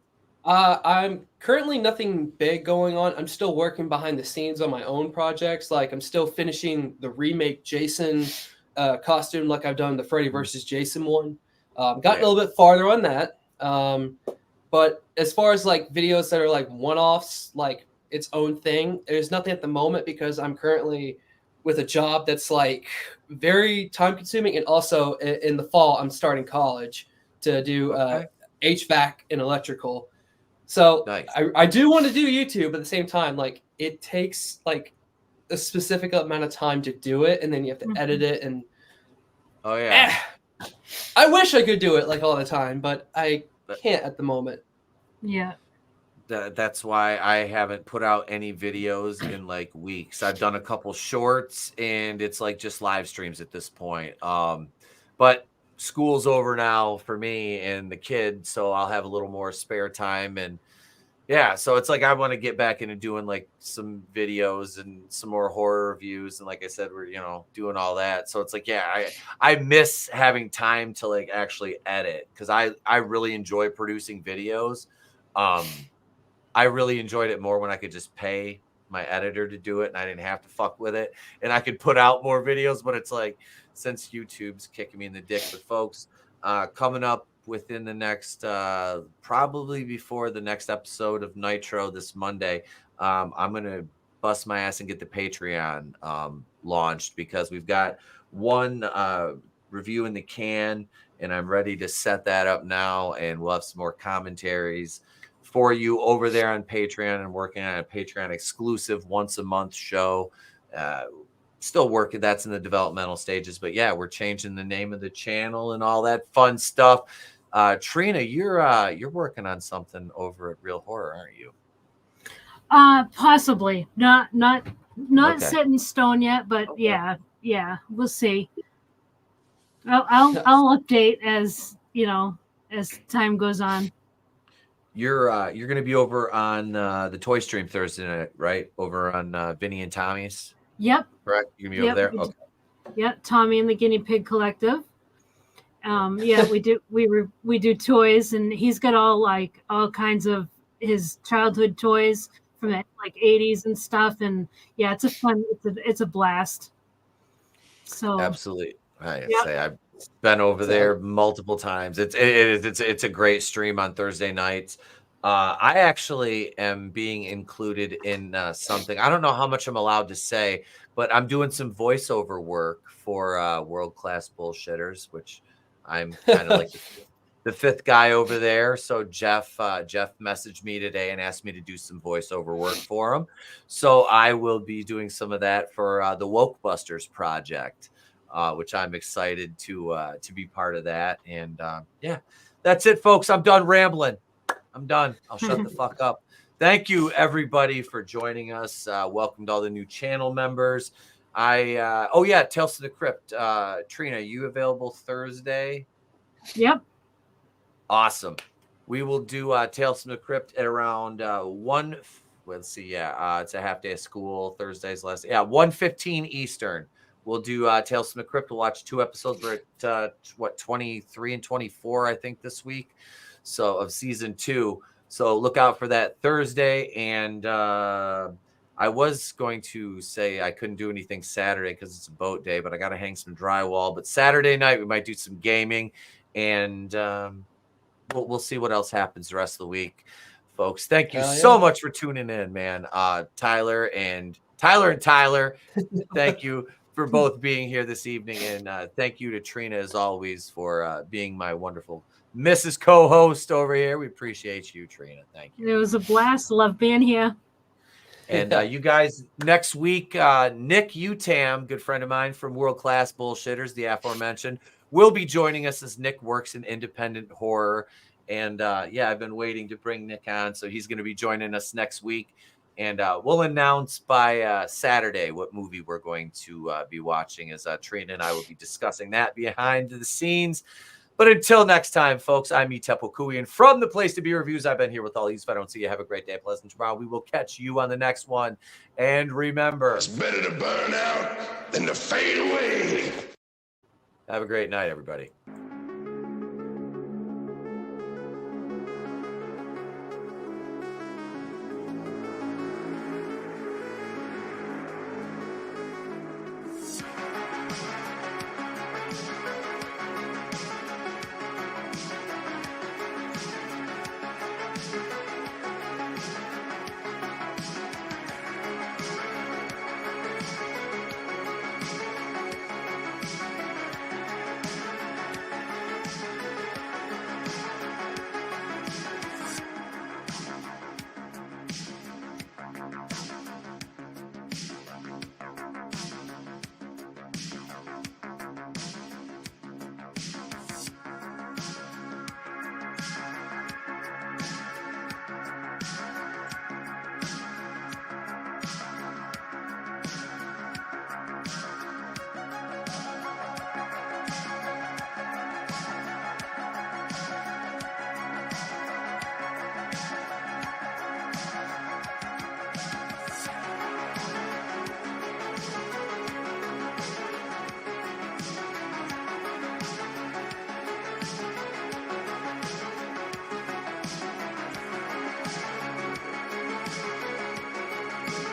I'm currently nothing big going on. I'm still working behind the scenes on my own projects. Like I'm still finishing the remake Jason costume, like I've done the Freddy vs. Jason one. Gotten a little bit farther on that. But as far as like videos that are like one-offs, like its own thing, there's nothing at the moment because I'm currently with a job that's like very time consuming. And also in the fall, I'm starting college to do HVAC and electrical. So nice. I do want to do YouTube at the same time. Like it takes like a specific amount of time to do it. And then you have to edit it. And I wish I could do it like all the time, but I can't at the moment. Yeah. That's why I haven't put out any videos in like weeks. I've done a couple shorts and it's like just live streams at this point. But school's over now for me and the kids, so I'll have a little more spare time. And yeah, so it's like I want to get back into doing like some videos and some more horror reviews. And like I said, we're doing all that. So it's like, yeah, I miss having time to like actually edit because I really enjoy producing videos. I really enjoyed it more when I could just pay my editor to do it, and I didn't have to fuck with it, and I could put out more videos. But it's like, since YouTube's kicking me in the dick. But folks, coming up within the next, probably before the next episode of Nitro this Monday, I'm gonna bust my ass and get the Patreon launched, because we've got one review in the can, and I'm ready to set that up now, and we'll have some more commentaries for you over there on Patreon, and working on a Patreon exclusive once a month show. Still working, that's in the developmental stages, but yeah, we're changing the name of the channel and all that fun stuff. Trina, you're working on something over at Real Horror, aren't you? Possibly not Okay. set in stone yet, but Okay. yeah, we'll see. I'll update as as time goes on. You're going to be over on the Toy Stream Thursday night, right? Over on Vinny and Tommy's. Yep. Correct. You're gonna be over there. Okay. Yep. Tommy and the Guinea Pig Collective. Yeah, we do toys, and he's got all kinds of his childhood toys from the 80s and stuff. And yeah, it's a blast. So Absolutely. I've been over there multiple times. It's a great stream on Thursday nights. I actually am being included in something. I don't know how much I'm allowed to say, but I'm doing some voiceover work for World Class Bullshitters, which I'm kind of like the fifth guy over there. So Jeff messaged me today and asked me to do some voiceover work for him. So I will be doing some of that for the Woke Busters project, which I'm excited to be part of that. And yeah, that's it, folks. I'm done rambling. I'm done. I'll shut the fuck up. Thank you, everybody, for joining us. Welcome to all the new channel members. Tales to the Crypt. Trina, you available Thursday? Yep. Awesome. We will do Tales from the Crypt at around 1. Let's see. Yeah, it's a half day of school. Thursday's last. Yeah, 1:15 Eastern. We'll do Tales from the Crypt. We'll watch 2 episodes. We're at 23 and 24, I think, this week. So of season 2. So look out for that Thursday. And I was going to say I couldn't do anything Saturday because it's a boat day, but I got to hang some drywall. But Saturday night we might do some gaming, and we'll see what else happens the rest of the week, folks. Thank you so much for tuning in, man. Tyler and Tyler, thank you for both being here this evening, and thank you to Trina as always for being my wonderful Mrs. Co-host over here. We appreciate you, Trina. Thank you. It was a blast. Love being here. And you guys, next week, Nick Utam, good friend of mine from World Class Bullshitters, the aforementioned, will be joining us as Nick works in independent horror. And I've been waiting to bring Nick on, so he's going to be joining us next week. And we'll announce by Saturday what movie we're going to be watching, as Trina and I will be discussing that behind the scenes. But until next time, folks, I'm Etep, and from the Place to Be Reviews, I've been here with all these. If I don't see you, have a great day, pleasant tomorrow. We will catch you on the next one. And remember, It's better to burn out than to fade away. have a great night, everybody.